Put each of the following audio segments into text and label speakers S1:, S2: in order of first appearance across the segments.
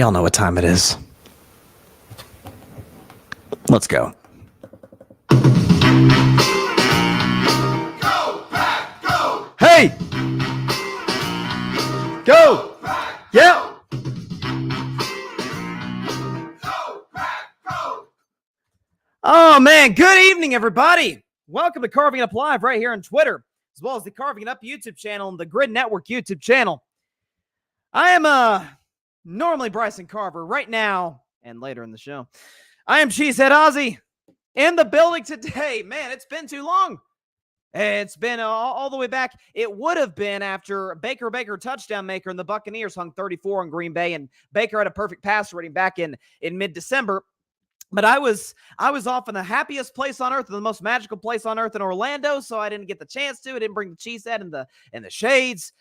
S1: Y'all know what time it is. Let's go.
S2: Go, Pack, go!
S1: Hey! Go! Yeah!
S2: Go, Pack, go!
S1: Oh, man. Good evening, everybody. Welcome to Carving It Up Live right here on Twitter, as well as the Carving It Up YouTube channel and the Grid Network YouTube channel. I am normally Bryson Carver right now and later in the show. I am Cheesehead Ozzy in the building today. Man, it's been too long. It's been all the way back. It would have been after Baker touchdown maker and the Buccaneers hung 34 on Green Bay, and Baker had a perfect pass rating back in mid-December. But I was off in the happiest place on earth, the most magical place on earth in Orlando, so I didn't get the chance to. I didn't bring the Cheesehead and the shades.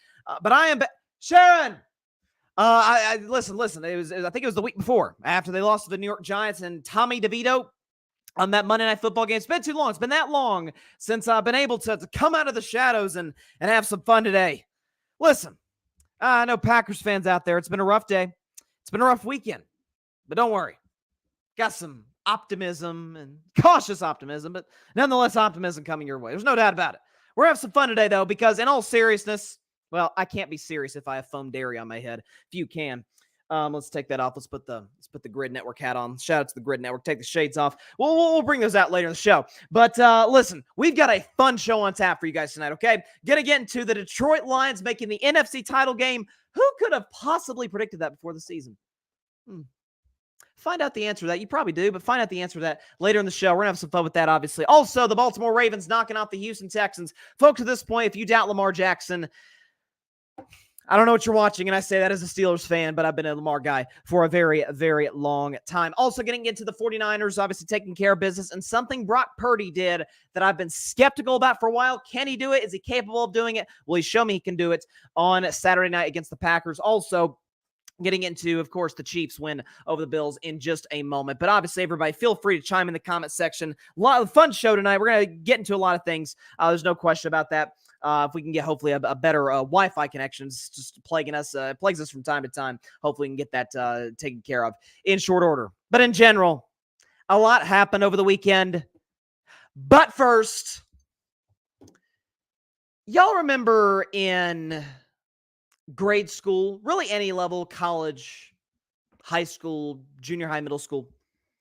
S1: But I am Sharon. Listen. I think it was the week before, after they lost to the New York Giants and Tommy DeVito on that Monday Night Football game. It's been too long. It's been that long since I've been able to come out of the shadows and have some fun today. Listen, I know Packers fans out there. It's been a rough day. It's been a rough weekend. But don't worry. Got some optimism and cautious optimism, but nonetheless optimism coming your way. There's no doubt about it. We're going to have some fun today, though, because in all seriousness, well, I can't be serious if I have foam dairy on my head. If you can. Let's take that off. Let's put the Grid Network hat on. Shout out to the Grid Network. Take the shades off. We'll bring those out later in the show. But listen, we've got a fun show on tap for you guys tonight, okay? Gonna get into the Detroit Lions making the NFC title game. Who could have possibly predicted that before the season? Find out the answer to that. You probably do, but find out the answer to that later in the show. We're going to have some fun with that, obviously. Also, the Baltimore Ravens knocking off the Houston Texans. Folks, at this point, if you doubt Lamar Jackson, I don't know what you're watching, and I say that as a Steelers fan, but I've been a Lamar guy for a very, very long time. Also getting into the 49ers, obviously taking care of business, and something Brock Purdy did that I've been skeptical about for a while. Can he do it? Is he capable of doing it? Will he show me he can do it on Saturday night against the Packers? Also, getting into, of course, the Chiefs win over the Bills in just a moment. But obviously, everybody, feel free to chime in the comment section. A lot of fun show tonight. We're going to get into a lot of things. There's no question about that. If we can get, hopefully, a better Wi-Fi connection, it's just plagues us from time to time. Hopefully, we can get that taken care of in short order. But in general, a lot happened over the weekend. But first, y'all remember in grade school, really any level, college, high school, junior high, middle school,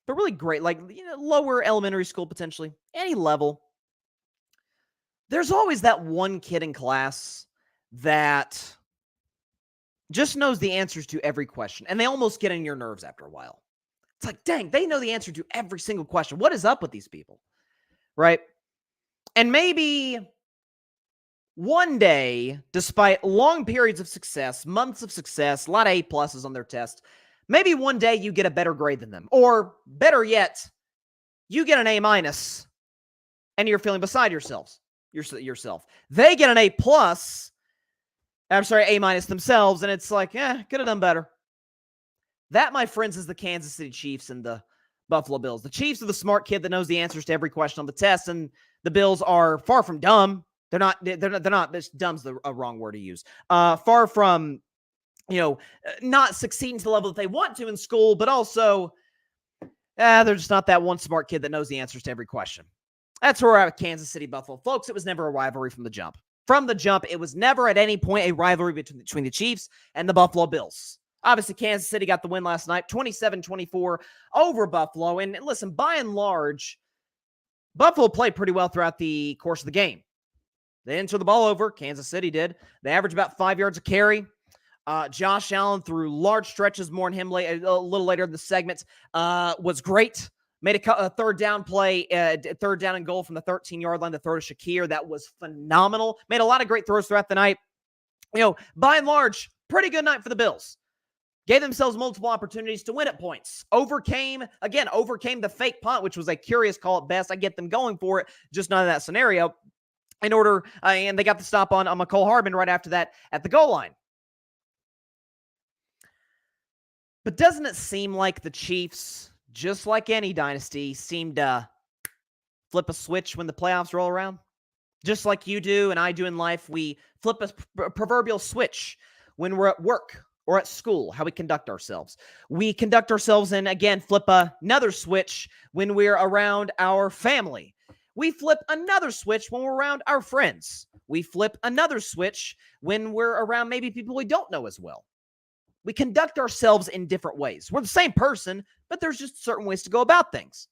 S1: but really great, like, lower elementary school, potentially, any level, there's always that one kid in class that just knows the answers to every question, and they almost get on your nerves after a while. It's like, dang, they know the answer to every single question. What is up with these people, right? And maybe one day, despite long periods of success, months of success, a lot of A+ on their test, maybe one day you get a better grade than them. Or better yet, you get an A- and you're feeling beside yourself. They get an A+, A- themselves, and it's like, could have done better. That, my friends, is the Kansas City Chiefs and the Buffalo Bills. The Chiefs are the smart kid that knows the answers to every question on the test, and the Bills are far from dumb. They're not, dumb's a wrong word to use. Far from, not succeeding to the level that they want to in school, but also, they're just not that one smart kid that knows the answers to every question. That's where we're at with Kansas City, Buffalo. Folks, it was never a rivalry from the jump. From the jump, it was never at any point a rivalry between the Chiefs and the Buffalo Bills. Obviously, Kansas City got the win last night, 27-24 over Buffalo. And listen, by and large, Buffalo played pretty well throughout the course of the game. They didn't turn the ball over. Kansas City did. They averaged about 5 yards a carry. Josh Allen, through large stretches, more on him a little later in the segment, was great. Made a third down play, third down and goal from the 13-yard line to throw to Shakir. That was phenomenal. Made a lot of great throws throughout the night. By and large, pretty good night for the Bills. Gave themselves multiple opportunities to win at points. Overcame the fake punt, which was a curious call at best. I get them going for it, just not in that scenario. In order, and they got the stop on McCole Hardman right after that at the goal line. But doesn't it seem like the Chiefs, just like any dynasty, seem to flip a switch when the playoffs roll around? Just like you do and I do in life, we flip a proverbial switch when we're at work or at school, how we conduct ourselves. We conduct ourselves and, again, flip another switch when we're around our family. We flip another switch when we're around our friends. We flip another switch when we're around maybe people we don't know as well. We conduct ourselves in different ways. We're the same person, but there's just certain ways to go about things.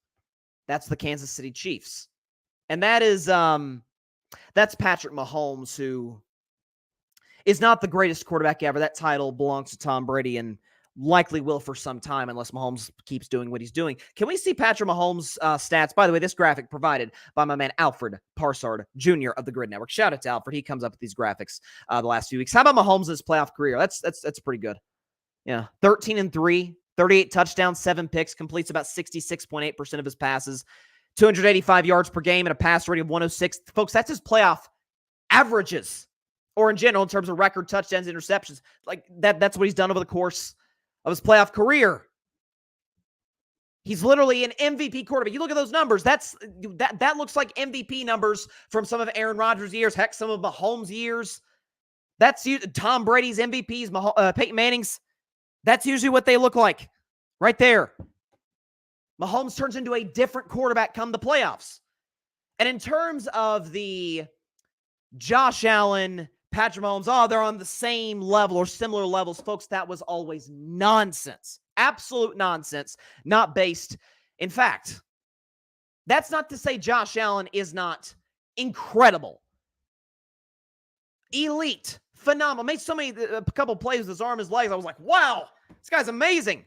S1: That's the Kansas City Chiefs. And that is, that's Patrick Mahomes, who is not the greatest quarterback ever. That title belongs to Tom Brady and likely will for some time unless Mahomes keeps doing what he's doing. Can we see Patrick Mahomes' stats? By the way, this graphic provided by my man Alfred Parsard Jr. of the Grid Network. Shout out to Alfred. He comes up with these graphics the last few weeks. How about Mahomes' playoff career? That's pretty good. Yeah, 13-3, 38 touchdowns, 7 picks, completes about 66.8% of his passes, 285 yards per game, and a pass rating of 106. Folks, that's his playoff averages, or in general, in terms of record touchdowns, interceptions. Like that's what he's done over the course of his playoff career. He's literally an MVP quarterback. You look at those numbers. That looks like MVP numbers from some of Aaron Rodgers' years, heck, some of Mahomes' years. That's Tom Brady's MVPs, Peyton Manning's. That's usually what they look like right there. Mahomes turns into a different quarterback come the playoffs. And in terms of the Josh Allen, Patrick Mahomes, they're on the same level or similar levels, folks, that was always nonsense. Absolute nonsense, not based. In fact, that's not to say Josh Allen is not incredible, elite, phenomenal. Made a couple plays with his arm, his legs. I was like, wow, this guy's amazing.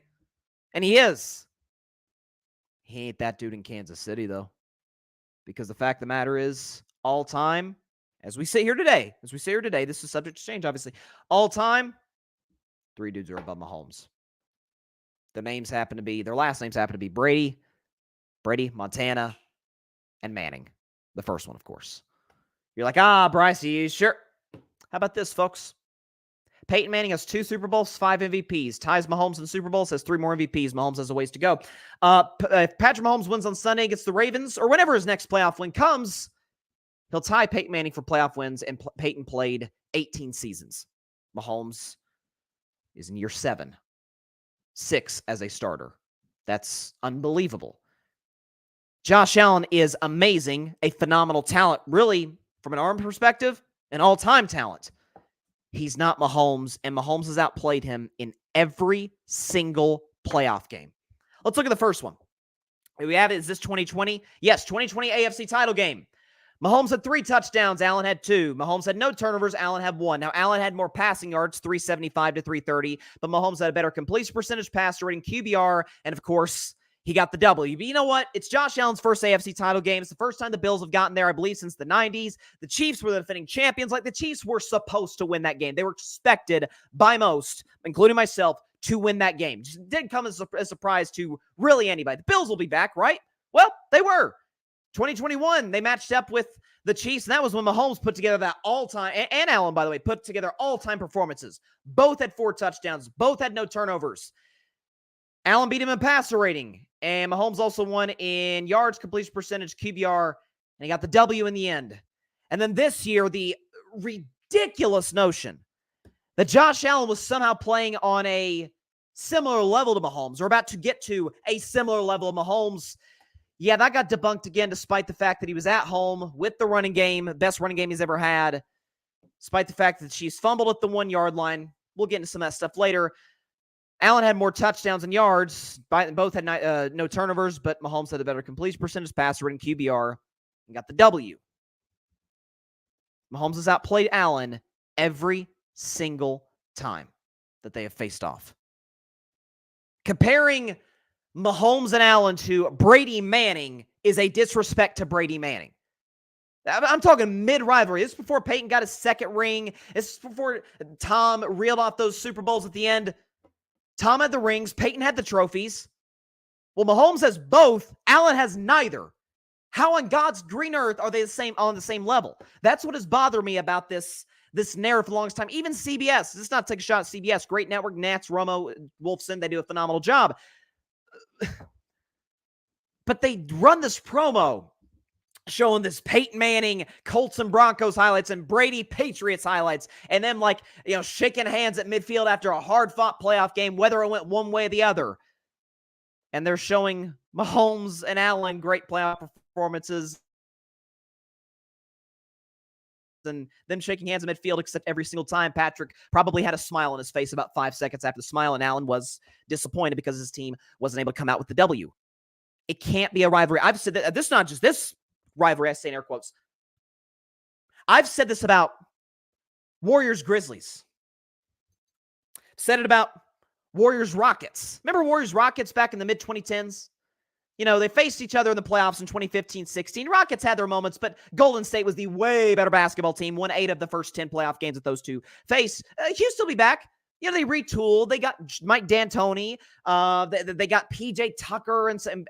S1: And he is. He ain't that dude in Kansas City, though. Because the fact of the matter is, all time, as we sit here today, this is subject to change, obviously. All time, 3 dudes are above Mahomes. Their last names happen to be Brady, Montana, and Manning. The first one, of course. You're like, Bryce, are you sure? How about this, folks? Peyton Manning has 2 Super Bowls, 5 MVPs. Ties Mahomes in Super Bowls, has 3 more MVPs. Mahomes has a ways to go. If Patrick Mahomes wins on Sunday against the Ravens, or whenever his next playoff win comes, he'll tie Peyton Manning for playoff wins, and Peyton played 18 seasons. Mahomes is in year 7. 6 as a starter. That's unbelievable. Josh Allen is amazing, a phenomenal talent, really, from an arm perspective, an all-time talent. He's not Mahomes, and Mahomes has outplayed him in every single playoff game. Let's look at the first one. We have it. Is this 2020? Yes, 2020 AFC title game. Mahomes had 3 touchdowns. Allen had 2. Mahomes had no turnovers. Allen had 1. Now, Allen had more passing yards, 375 to 330, but Mahomes had a better completion percentage, passer rating, QBR, and of course, he got the W. But you know what? It's Josh Allen's first AFC title game. It's the first time the Bills have gotten there, I believe, since the 90s. The Chiefs were the defending champions. Like, the Chiefs were supposed to win that game. They were expected by most, including myself, to win that game. Just didn't come as a surprise to really anybody. The Bills will be back, right? Well, they were. 2021, they matched up with the Chiefs, and that was when Mahomes put together that all-time, and Allen, by the way, put together all-time performances. Both had 4 touchdowns. Both had no turnovers. Allen beat him in passer rating, and Mahomes also won in yards, completion percentage, QBR, and he got the W in the end. And then this year, the ridiculous notion that Josh Allen was somehow playing on a similar level to Mahomes, or about to get to a similar level of Mahomes. Yeah, that got debunked again, despite the fact that he was at home with the running game, best running game he's ever had, despite the fact that the Chiefs fumbled at the 1-yard line. We'll get into some of that stuff later. Allen had more touchdowns and yards. Both had no turnovers, but Mahomes had a better completion percentage, passer rating, QBR, and got the W. Mahomes has outplayed Allen every single time that they have faced off. Comparing Mahomes and Allen to Brady Manning is a disrespect to Brady Manning. I'm talking mid-rivalry. This is before Peyton got his second ring. This is before Tom reeled off those Super Bowls at the end. Tom had the rings. Peyton had the trophies. Well, Mahomes has both. Allen has neither. How on God's green earth are they on the same level? That's what has bothered me about this narrative for the longest time. Even CBS. This is not to take a shot at CBS. Great network. Nats, Romo, Wolfson. They do a phenomenal job. But they run this promo showing this Peyton Manning, Colts and Broncos highlights and Brady Patriots highlights, and then shaking hands at midfield after a hard-fought playoff game, whether it went one way or the other. And they're showing Mahomes and Allen great playoff performances and them shaking hands in midfield, except every single time Patrick probably had a smile on his face about 5 seconds after the smile, and Allen was disappointed because his team wasn't able to come out with the W. It can't be a rivalry. I've said that this is not just this rivalry, I say in air quotes. I've said this about Warriors-Grizzlies. Said it about Warriors-Rockets. Remember Warriors-Rockets back in the mid-2010s? They faced each other in the playoffs in 2015-16. Rockets had their moments, but Golden State was the way better basketball team, won 8 of the first 10 playoff games that those two faced. Houston will be back. They retooled. They got Mike D'Antoni. They got PJ Tucker and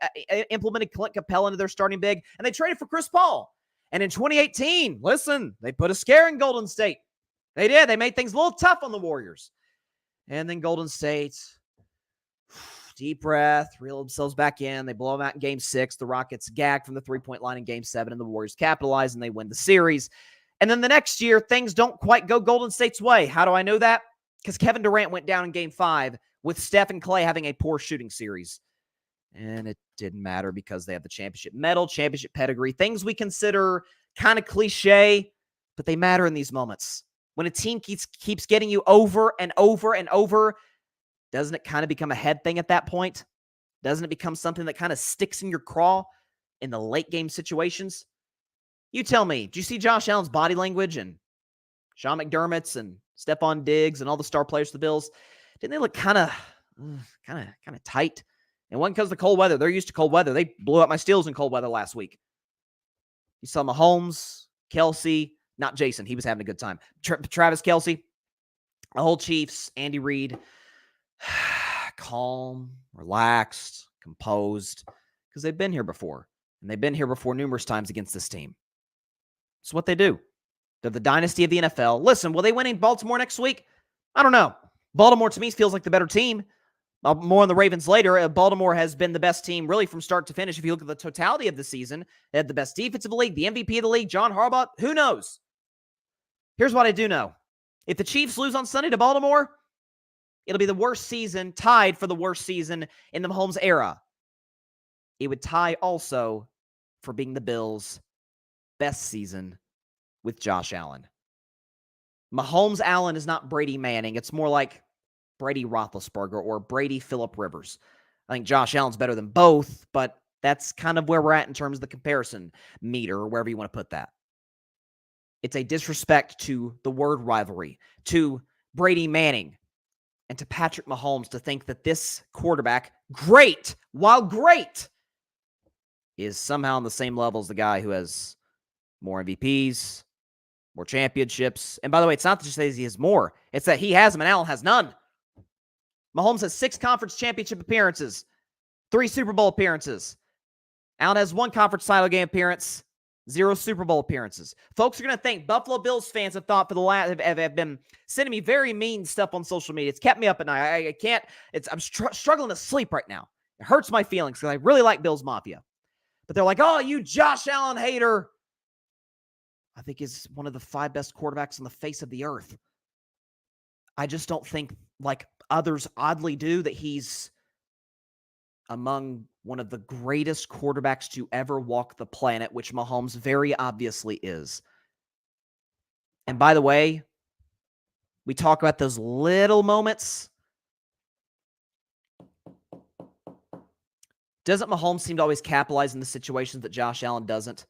S1: implemented Clint Capella into their starting big, and they traded for Chris Paul. And in 2018, listen, they put a scare in Golden State. They did. They made things a little tough on the Warriors. And then Golden State, deep breath, reel themselves back in. They blow them out in Game 6. The Rockets gagged from the three-point line in Game 7, and the Warriors capitalize, and they win the series. And then the next year, things don't quite go Golden State's way. How do I know that? Because Kevin Durant went down in Game 5 with Steph and Clay having a poor shooting series. And it didn't matter because they have the championship medal, championship pedigree, things we consider kind of cliche, but they matter in these moments. When a team keeps getting you over and over and over, doesn't it kind of become a head thing at that point? Doesn't it become something that kind of sticks in your craw in the late game situations? You tell me, do you see Josh Allen's body language and Sean McDermott's and Stephon Diggs and all the star players for the Bills? Didn't they look kind of tight? And when it comes to cold weather, they're used to cold weather. They blew up my Steelers in cold weather last week. You saw Mahomes, Kelsey, not Jason. He was having a good time. Travis Kelsey, the whole Chiefs, Andy Reid, calm, relaxed, composed, because they've been here before. And they've been here before numerous times against this team. It's what they do. They're the dynasty of the NFL. Listen, will they win in Baltimore next week? I don't know. Baltimore, to me, feels like the better team. More on the Ravens later. Baltimore has been the best team really from start to finish. If you look at the totality of the season, they had the best defense of the league, the MVP of the league, John Harbaugh. Who knows? Here's what I do know. If the Chiefs lose on Sunday to Baltimore, it'll be the worst season, tied for the worst season in the Mahomes era. It would tie also for being the Bills' best season with Josh Allen. Mahomes Allen is not Brady Manning. It's more like Brady Roethlisberger or Brady Phillip Rivers. I think Josh Allen's better than both, but that's kind of where we're at in terms of the comparison meter, or wherever you want to put that. It's a disrespect to the word rivalry, to Brady Manning, and to Patrick Mahomes to think that this quarterback, great, while great, is somehow on the same level as the guy who has more MVPs, more championships. And by the way, it's not just that he has more. It's that he has them and Allen has none. Mahomes has 6 conference championship appearances, 3 Super Bowl appearances. Allen has 1 conference title game appearance, 0 Super Bowl appearances. Folks are going to think Buffalo Bills fans have thought for the last have been sending me very mean stuff on social media. It's kept me up at night. I can't. I'm struggling to sleep right now. It hurts my feelings because I really like Bills Mafia. But they're like, oh, you Josh Allen hater. I think he's one of the 5 best quarterbacks on the face of the earth. I just don't think, like others oddly do, that he's among one of the greatest quarterbacks to ever walk the planet, which Mahomes very obviously is. And by the way, we talk about those little moments. Doesn't Mahomes seem to always capitalize in the situations that Josh Allen doesn't?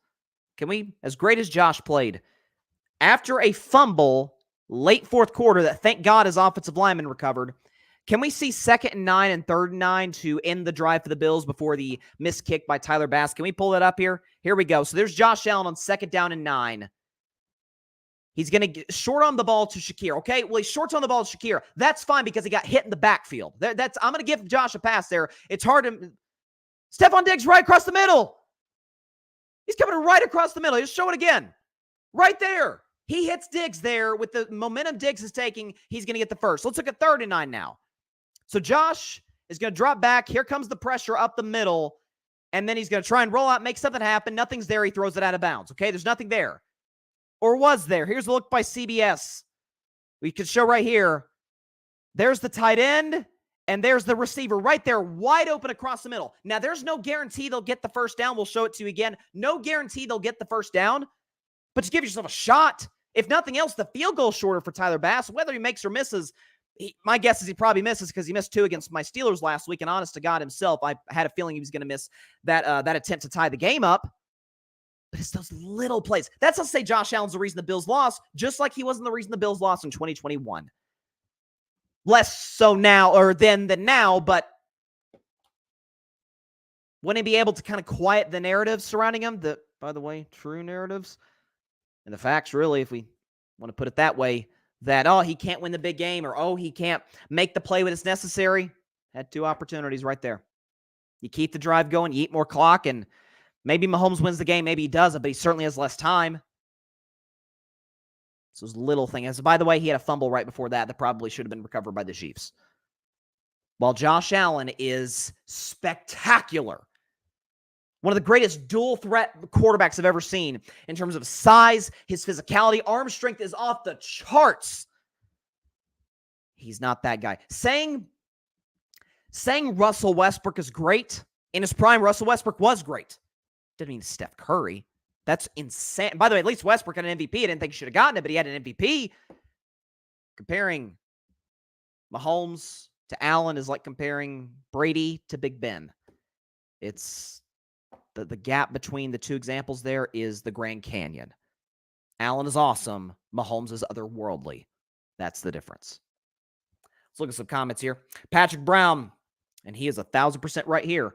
S1: Can we, as great as Josh played, after a fumble late fourth quarter that thank God his offensive lineman recovered, can we see 2nd and 9 and 3rd and 9 to end the drive for the Bills before the missed kick by Tyler Bass? Can we pull that up here? Here we go. So there's Josh Allen on 2nd down and 9. He's going to short on the ball to Shakir. Okay, well, he shorts on the ball to Shakir. That's fine because he got hit in the backfield. I'm going to give Josh a pass there. It's hard to... Stephon Diggs right across the middle. He's coming right across the middle. Just show it again. Right there. He hits Diggs there with the momentum Diggs is taking. He's going to get the first. Let's look at 3rd and 9 now. So Josh is going to drop back. Here comes the pressure up the middle. and then he's going to try and roll out, make something happen. Nothing's there. He throws it out of bounds. Okay, there's nothing there. Or was there? Here's a look by CBS. We could show right here. There's the tight end, and there's the receiver right there, wide open across the middle. Now, there's no guarantee they'll get the first down. We'll show it to you again. No guarantee they'll get the first down, but just give yourself a shot. If nothing else, the field goal shorter for Tyler Bass. Whether he makes or misses, my guess is he probably misses because he missed 2 against my Steelers last week, and honest to God himself, I had a feeling he was going to miss that attempt to tie the game up. But it's those little plays. That's not to say Josh Allen's the reason the Bills lost, just like he wasn't the reason the Bills lost in 2021. Less so now or then than now, but wouldn't he be able to kind of quiet the narratives surrounding him? The, by the way, true narratives and the facts, really, if we want to put it that way, that, oh, he can't win the big game or, oh, he can't make the play when it's necessary. Had 2 opportunities right there. You keep the drive going, you eat more clock, and maybe Mahomes wins the game. Maybe he doesn't, but he certainly has less time. So those little things. By the way, he had a fumble right before that probably should have been recovered by the Chiefs. While Josh Allen is spectacular. One of the greatest dual threat quarterbacks I've ever seen in terms of size, his physicality, arm strength is off the charts. He's not that guy. Saying Russell Westbrook is great. In his prime, Russell Westbrook was great. Didn't mean Steph Curry. That's insane. By the way, at least Westbrook had an MVP. I didn't think he should have gotten it, but he had an MVP. Comparing Mahomes to Allen is like comparing Brady to Big Ben. It's the gap between the 2 examples there is the Grand Canyon. Allen is awesome. Mahomes is otherworldly. That's the difference. Let's look at some comments here. Patrick Brown, and he is 1,000% right here.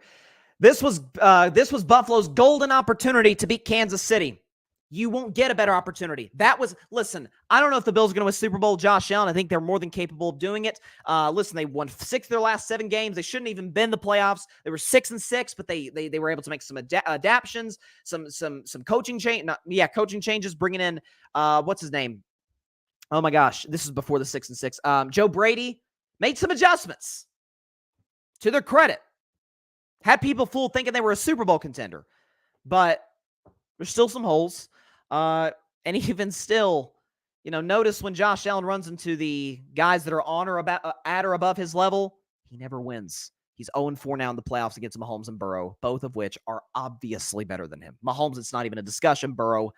S1: This was Buffalo's golden opportunity to beat Kansas City. You won't get a better opportunity. Listen, I don't know if the Bills are going to win Super Bowl. Josh Allen, I think they're more than capable of doing it. Listen, they won 6 of their last 7 games. They shouldn't even been the playoffs. They were 6-6, but they were able to make some adaptions, some coaching coaching changes, bringing in, what's his name? Oh my gosh, this is before the 6-6. Joe Brady made some adjustments. To their credit. Had people fooled thinking they were a Super Bowl contender. But there's still some holes. And even still, notice when Josh Allen runs into the guys that are on or at or above his level, he never wins. He's 0-4 now in the playoffs against Mahomes and Burrow, both of which are obviously better than him. Mahomes, it's not even a discussion. Burrow,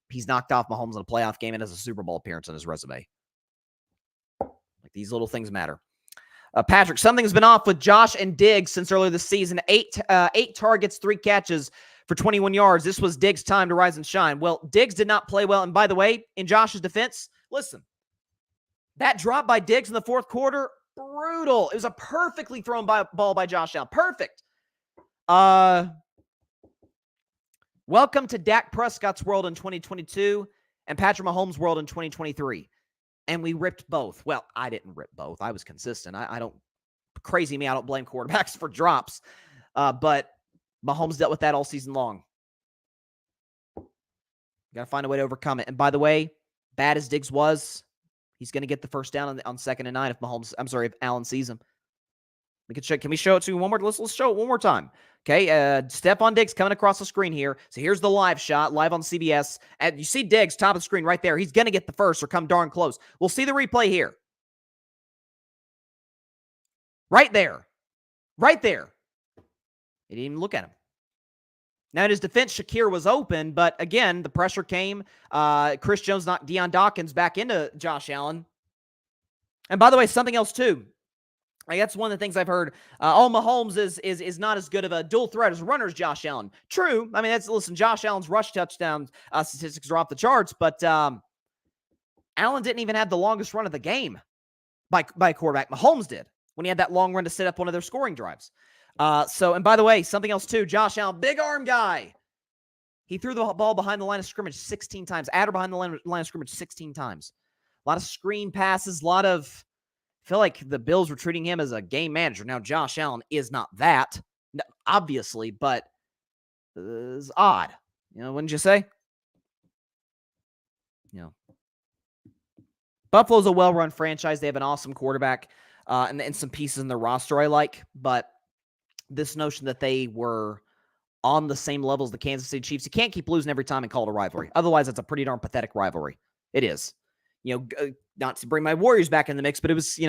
S1: he's knocked off Mahomes in a playoff game and has a Super Bowl appearance on his resume. Like, these little things matter. Patrick, something's been off with Josh and Diggs since earlier this season. 8 targets, 3 catches for 21 yards. This was Diggs' time to rise and shine. Well, Diggs did not play well. And by the way, in Josh's defense, listen, that drop by Diggs in the 4th quarter, brutal. It was a perfectly thrown ball by Josh Allen. Perfect. Welcome to Dak Prescott's world in 2022 and Patrick Mahomes' world in 2023. And we ripped both. Well, I didn't rip both. I was consistent. I don't, crazy me, I don't blame quarterbacks for drops. But Mahomes dealt with that all season long. Got to find a way to overcome it. And by the way, bad as Diggs was, he's going to get the first down on 2nd and 9 if Allen sees him. We can check. Can we show it to you one more? Let's show it one more time. Okay, Stephon Diggs coming across the screen here. So here's the live shot, live on CBS. And you see Diggs, top of the screen right there. He's going to get the first or come darn close. We'll see the replay here. Right there. Right there. He didn't even look at him. Now, in his defense, Shakir was open, but again, the pressure came. Chris Jones knocked Deion Dawkins back into Josh Allen. And by the way, something else too. Like, that's one of the things I've heard. Mahomes is not as good of a dual threat as runner as Josh Allen. True. I mean, listen, Josh Allen's rush touchdown statistics are off the charts, but Allen didn't even have the longest run of the game by a quarterback. Mahomes did when he had that long run to set up one of their scoring drives. And by the way, something else too, Josh Allen, big arm guy. He threw the ball behind the line of scrimmage 16 times, at or behind the line of scrimmage 16 times. A lot of screen passes, I feel like the Bills were treating him as a game manager. Now, Josh Allen is not that, obviously, but it's odd. Wouldn't you say? Buffalo's a well-run franchise. They have an awesome quarterback and some pieces in their roster I like, but this notion that they were on the same level as the Kansas City Chiefs. You can't keep losing every time and call it a rivalry. Otherwise, it's a pretty darn pathetic rivalry. It is. Not to bring my Warriors back in the mix, but it was,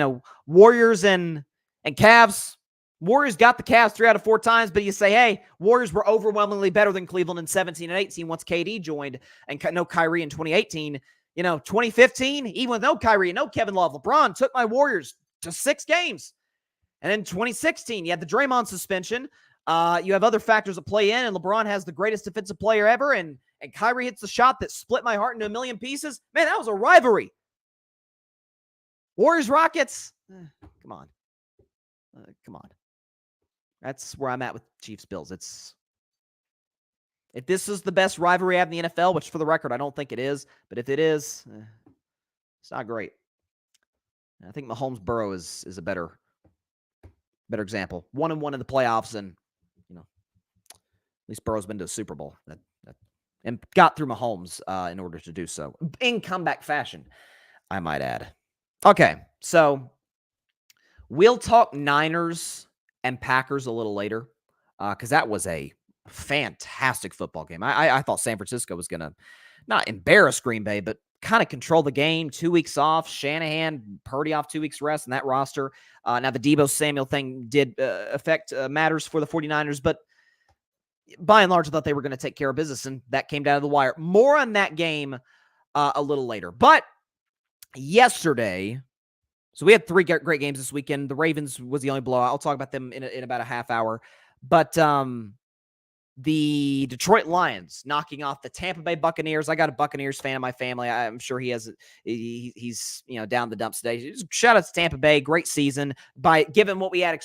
S1: Warriors and Cavs. Warriors got the Cavs 3 out of 4 times, but you say, hey, Warriors were overwhelmingly better than Cleveland in 17 and 18 once KD joined and no Kyrie in 2018. 2015, even with no Kyrie and no Kevin Love, LeBron took my Warriors to 6 games. And then 2016, you had the Draymond suspension. You have other factors that play in, and LeBron has the greatest defensive player ever, and Kyrie hits the shot that split my heart into a million pieces. Man, that was a rivalry. Warriors-Rockets, come on. Come on. That's where I'm at with Chiefs-Bills. If this is the best rivalry I have in the NFL, which for the record, I don't think it is, but if it is, it's not great. I think Mahomes-Burrow is a better example. 1-1 in the playoffs, and at least Burrow's been to a Super Bowl and got through Mahomes in order to do so in comeback fashion, I might add. Okay, so we'll talk Niners and Packers a little later because that was a fantastic football game. I thought San Francisco was going to not embarrass Green Bay, but kind of control the game. 2 weeks off, Shanahan, Purdy off 2 weeks rest, and that roster. Now, the Deebo Samuel thing did affect matters for the 49ers, but by and large, I thought they were going to take care of business, and that came down to the wire. More on that game a little later. But yesterday, so we had 3 great games this weekend. The Ravens was the only blowout. I'll talk about them in about a half hour. But the Detroit Lions knocking off the Tampa Bay Buccaneers. I got a Buccaneers fan in my family. I'm sure he's down the dumps today. Shout out to Tampa Bay. Great season. Given what we had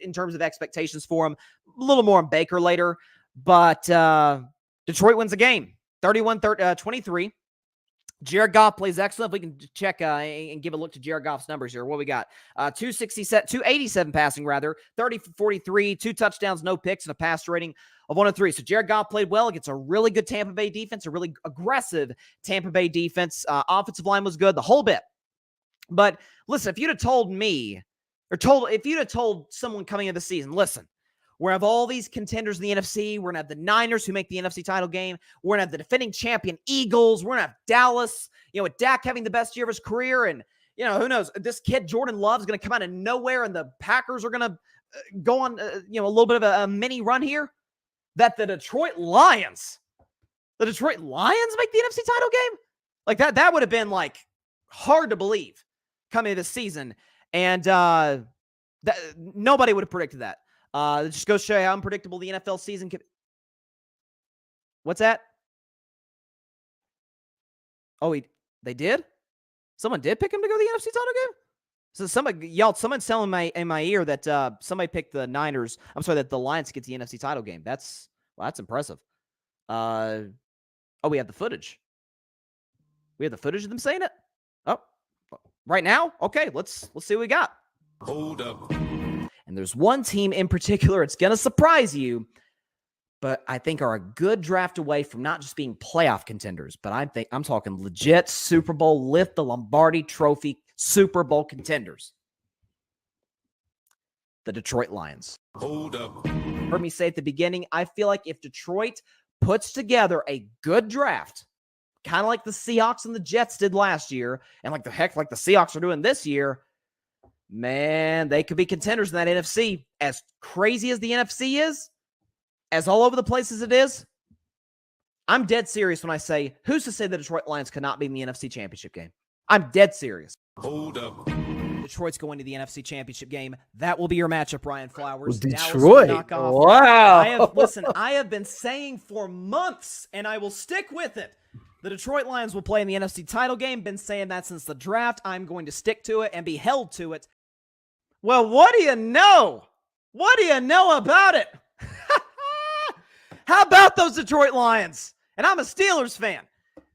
S1: in terms of expectations for him. A little more on Baker later. But Detroit wins the game. 31-23. Jared Goff plays excellent. If we can check and give a look to Jared Goff's numbers here. What we got? 287 passing, 30 for 43, 2 touchdowns, no picks, and a pass rating of 103. So Jared Goff played well against a really good Tampa Bay defense, a really aggressive Tampa Bay defense. Offensive line was good, the whole bit. But listen, if you'd have told me, if you'd have told someone coming into the season, listen, we're going to have all these contenders in the NFC. We're going to have the Niners who make the NFC title game. We're going to have the defending champion Eagles. We're going to have Dallas, with Dak having the best year of his career. And, who knows? This kid, Jordan Love, is going to come out of nowhere, and the Packers are going to go on, a little bit of a mini run here. That the Detroit Lions make the NFC title game? Like, that would have been, hard to believe coming into this season. And nobody would have predicted that. It just goes to show you how unpredictable the NFL season can. What's that? Oh, they did? Someone did pick him to go to the NFC title game? So someone's telling in my ear that somebody picked the Niners. I'm sorry, that the Lions get the NFC title game. That's impressive. We have the footage. We have the footage of them saying it? Oh, right now? Okay, let's see what we got.
S2: Hold up.
S1: And there's one team in particular, it's going to surprise you, but I think are a good draft away from not just being playoff contenders, but I'm talking legit Super Bowl, lift the Lombardi Trophy Super Bowl contenders. The Detroit Lions.
S2: Hold up.
S1: Heard me say at the beginning, I feel like if Detroit puts together a good draft, kind of like the Seahawks and the Jets did last year, and like the Seahawks are doing this year, man, they could be contenders in that NFC. As crazy as the NFC is, as all over the place as it is, I'm dead serious when I say, who's to say the Detroit Lions cannot be in the NFC Championship game? I'm dead serious.
S2: Hold up.
S1: Detroit's going to the NFC Championship game. That will be your matchup, Ryan Flowers.
S3: Detroit. Wow.
S1: I have been saying for months, and I will stick with it. The Detroit Lions will play in the NFC title game. Been saying that since the draft. I'm going to stick to it and be held to it. Well, what do you know? What do you know about it? How about those Detroit Lions? And I'm a Steelers fan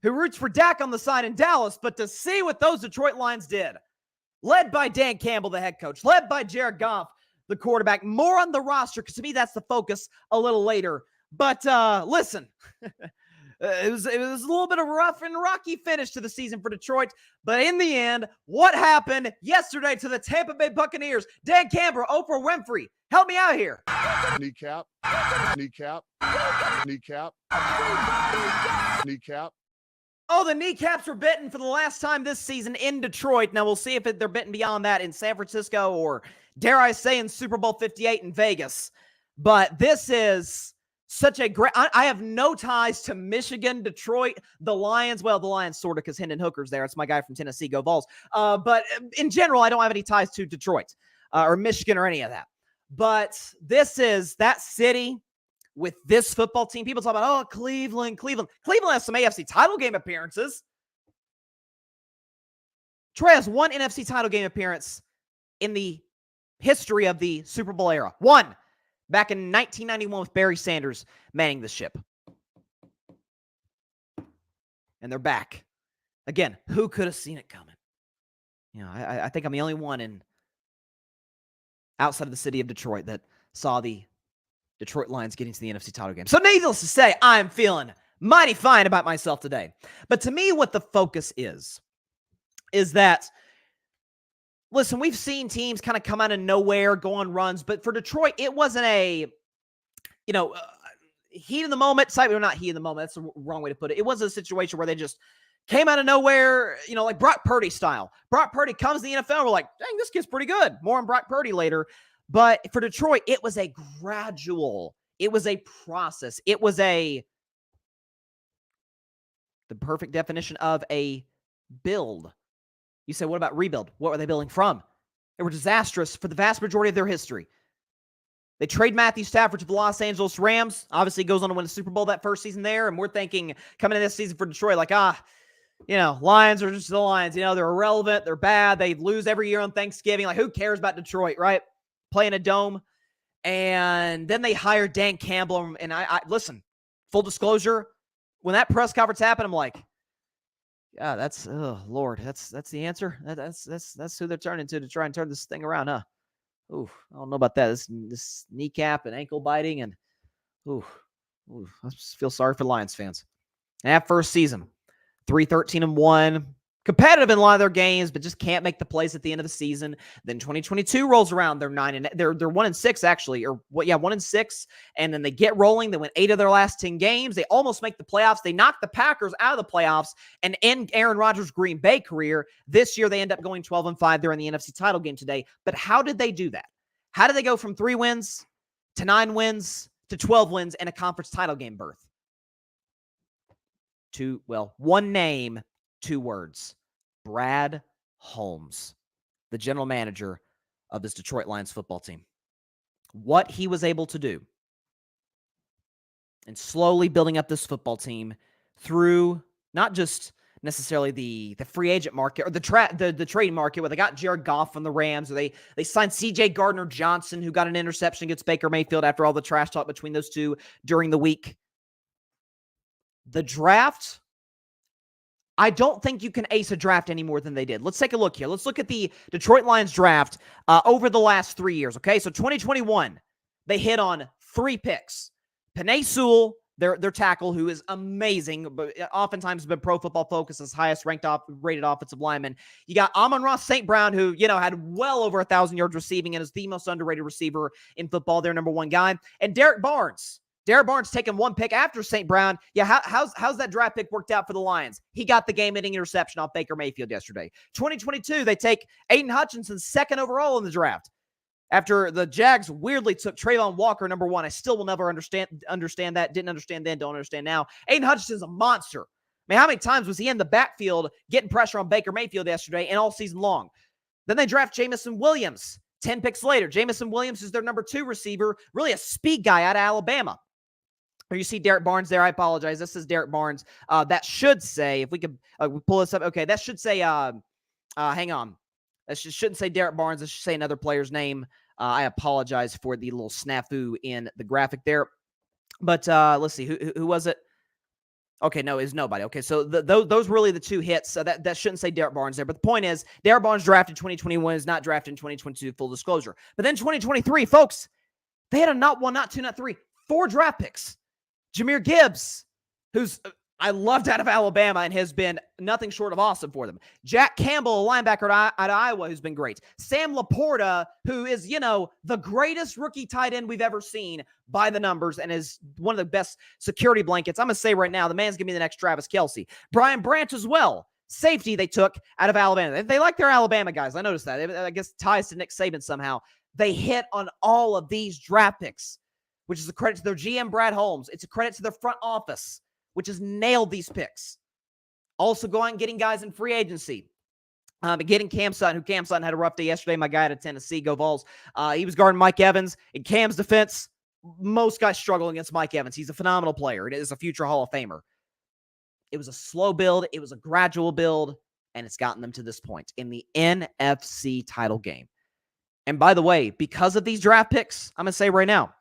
S1: who roots for Dak on the side in Dallas, but to see what those Detroit Lions did, led by Dan Campbell, the head coach, led by Jared Goff, the quarterback, more on the roster, because to me that's the focus a little later. But listen, It was a little bit of a rough and rocky finish to the season for Detroit. But in the end, what happened yesterday to the Tampa Bay Buccaneers? Dan Campbell, Oprah Winfrey, help me out here.
S4: Kneecap.
S1: Oh, the kneecaps were bitten for the last time this season in Detroit. Now, we'll see if they're bitten beyond that in San Francisco or, dare I say, in Super Bowl 58 in Vegas. But this is such a great... I have no ties to Michigan, Detroit, the Lions. Well, the Lions sort of because Hendon Hooker's there. It's my guy from Tennessee, go Vols. But in general, I don't have any ties to Detroit or Michigan or any of that. But this is that city with this football team. People talk about, oh, Cleveland. Cleveland has some AFC title game appearances. Troy has one NFC title game appearance in the history of the Super Bowl era. One. Back in 1991 with Barry Sanders manning the ship. And they're back. Again, who could have seen it coming? You know, I think I'm the only one outside of the city of Detroit that saw the Detroit Lions getting to the NFC title game. So needless to say, I'm feeling mighty fine about myself today. But to me, what the focus is that, listen, we've seen teams kind of come out of nowhere, go on runs, but for Detroit, it wasn't a, heat of the moment. Or not heat of the moment. That's the wrong way to put it. It wasn't a situation where they just came out of nowhere, like Brock Purdy style. Brock Purdy comes to the NFL. We're like, dang, this kid's pretty good. More on Brock Purdy later. But for Detroit, it was a gradual. It was a process. It was the perfect definition of a build. You say, what about rebuild? What were they building from? They were disastrous for the vast majority of their history. They trade Matthew Stafford to the Los Angeles Rams. Obviously, goes on to win a Super Bowl that first season there. And we're thinking, coming into this season for Detroit, like, Lions are just the Lions. They're irrelevant. They're bad. They lose every year on Thanksgiving. Like, who cares about Detroit, right? Playing a dome. And then they hired Dan Campbell. And I listen, full disclosure, when that press conference happened, I'm like, yeah, that's Lord, that's the answer. That's who they're turning to try and turn this thing around, huh? Ooh, I don't know about that. This kneecap and ankle biting, and I just feel sorry for Lions fans. And that first season, 3-13-1, competitive in a lot of their games, but just can't make the plays at the end of the season. Then 2022 rolls around. They're 1-6 actually, 1-6, and then they get rolling. They win 8 of their last 10 games. They almost make the playoffs. They knock the Packers out of the playoffs and end Aaron Rodgers' Green Bay career. This year they end up going 12-5. They're in the NFC title game today. But how did they do that? How did they go from 3 wins to 9 wins to 12 wins and a conference title game berth? One name, 2 words. Brad Holmes, the general manager of this Detroit Lions football team. What he was able to do and slowly building up this football team through not just necessarily the free agent market or the trade market where they got Jared Goff from the Rams, or they signed C.J. Gardner-Johnson, who got an interception against Baker Mayfield after all the trash talk between those two during the week. The draft, I don't think you can ace a draft any more than they did. Let's take a look here. Let's look at the Detroit Lions draft over the last 3 years, okay? So 2021, they hit on 3 picks. Penei Sewell, their tackle, who is amazing, but oftentimes has been Pro Football Focus's highest rated offensive lineman. You got Amon-Ra St. Brown, who, had well over 1,000 yards receiving and is the most underrated receiver in football, their number 1 guy. And Derek Barnes. Derek Barnes taking 1 pick after St. Brown. Yeah, how's that draft pick worked out for the Lions? He got the game-ending interception off Baker Mayfield yesterday. 2022, they take Aiden Hutchinson 2nd overall in the draft. After the Jags weirdly took Trayvon Walker number 1. I still will never understand that. Didn't understand then, don't understand now. Aiden Hutchinson's a monster. I mean, how many times was he in the backfield getting pressure on Baker Mayfield yesterday and all season long? Then they draft Jamison Williams 10 picks later. Jamison Williams is their number 2 receiver, really a speed guy out of Alabama. Or you see Derek Barnes there. I apologize. This is Derek Barnes. That should say, if we could pull this up. Okay, that should say, hang on. That shouldn't say Derek Barnes. It should say another player's name. I apologize for the little snafu in the graphic there. But let's see. Who was it? Okay, no, it's nobody. Okay, so those were really the 2 hits. So that shouldn't say Derek Barnes there. But the point is, Derek Barnes drafted 2021, is not drafted in 2022, full disclosure. But then 2023, folks, they had a not 1, not 2, not 3, 4 draft picks. Jahmyr Gibbs, who's I loved out of Alabama and has been nothing short of awesome for them. Jack Campbell, a linebacker out of Iowa, who's been great. Sam Laporta, who is, the greatest rookie tight end we've ever seen by the numbers and is one of the best security blankets. I'm going to say right now, the man's going to be the next Travis Kelce. Brian Branch as well. Safety they took out of Alabama. They like their Alabama guys. I noticed that. I guess ties to Nick Saban somehow. They hit on all of these draft picks, which is a credit to their GM, Brad Holmes. It's a credit to their front office, which has nailed these picks. Also going and getting guys in free agency. Getting Cam Sutton, Cam Sutton had a rough day yesterday. My guy out of Tennessee, go Vols. He was guarding Mike Evans. In Cam's defense, most guys struggle against Mike Evans. He's a phenomenal player. It is a future Hall of Famer. It was a slow build. It was a gradual build, and it's gotten them to this point in the NFC title game. And by the way, because of these draft picks, I'm going to say right now,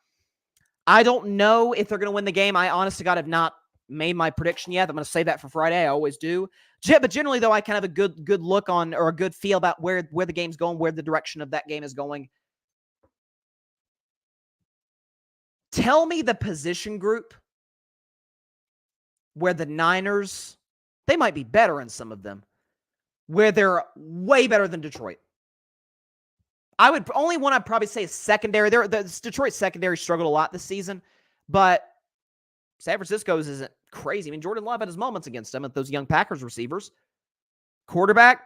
S1: I don't know if they're going to win the game. I honest to God have not made my prediction yet. I'm going to save that for Friday. I always do. But generally, though, I kind of have a good look on or a good feel about where the game's going, where the direction of that game is going. Tell me the position group where the Niners, they might be better in some of them, where they're way better than Detroit. I'd probably say is secondary. The Detroit secondary struggled a lot this season, but San Francisco's isn't crazy. I mean, Jordan Love had his moments against them at those young Packers receivers. Quarterback,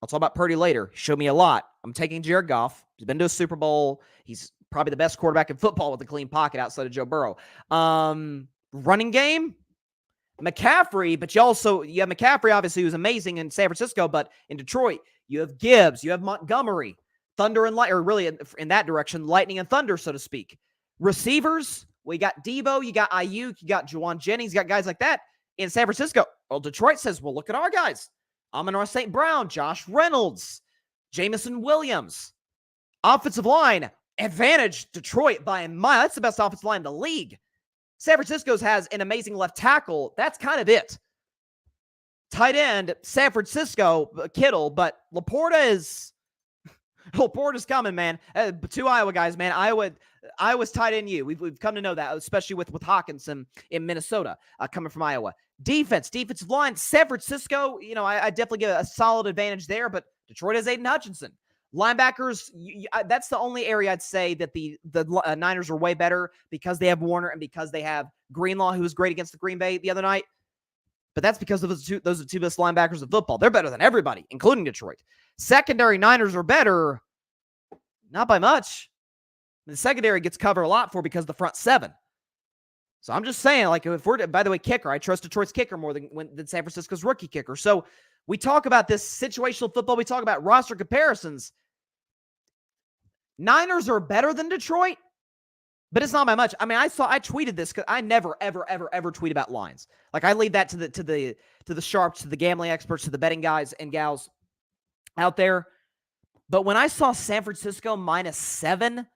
S1: I'll talk about Purdy later. He showed me a lot. I'm taking Jared Goff. He's been to a Super Bowl. He's probably the best quarterback in football with a clean pocket outside of Joe Burrow. Running game, McCaffrey, but you have McCaffrey, obviously, who's amazing in San Francisco, but in Detroit, you have Gibbs, you have Montgomery, Thunder and Light, or really in that direction, Lightning and Thunder, so to speak. Receivers, we got Debo, you got Ayuk, you got Juwan Jennings, you got guys like that in San Francisco. Well, Detroit says, well, look at our guys. Amon-Ra St. Brown, Josh Reynolds, Jameson Williams. Offensive line, advantage Detroit by a mile. That's the best offensive line in the league. San Francisco's has an amazing left tackle. That's kind of it. Tight end, San Francisco, Kittle, but Laporta's coming, man. 2 Iowa guys, man. Iowa's tight end you. We've come to know that, especially with Hawkinson in Minnesota coming from Iowa. Defensive line, San Francisco, I definitely give a solid advantage there, but Detroit has Aiden Hutchinson. Linebackers, that's the only area I'd say that the Niners are way better because they have Warner and because they have Greenlaw, who was great against the Green Bay the other night. But that's because of those are 2 best linebackers of football. They're better than everybody, including Detroit. Secondary, Niners are better, not by much. The secondary gets covered a lot because of the front 7. So I'm just saying, if we're, by the way, kicker, I trust Detroit's kicker more than San Francisco's rookie kicker. So we talk about this situational football. We talk about roster comparisons. Niners are better than Detroit, but it's not by much. I mean, I tweeted this because I never, ever, ever, ever tweet about lines. I leave that to the sharps, to the gambling experts, to the betting guys and gals out there. But when I saw San Francisco -7,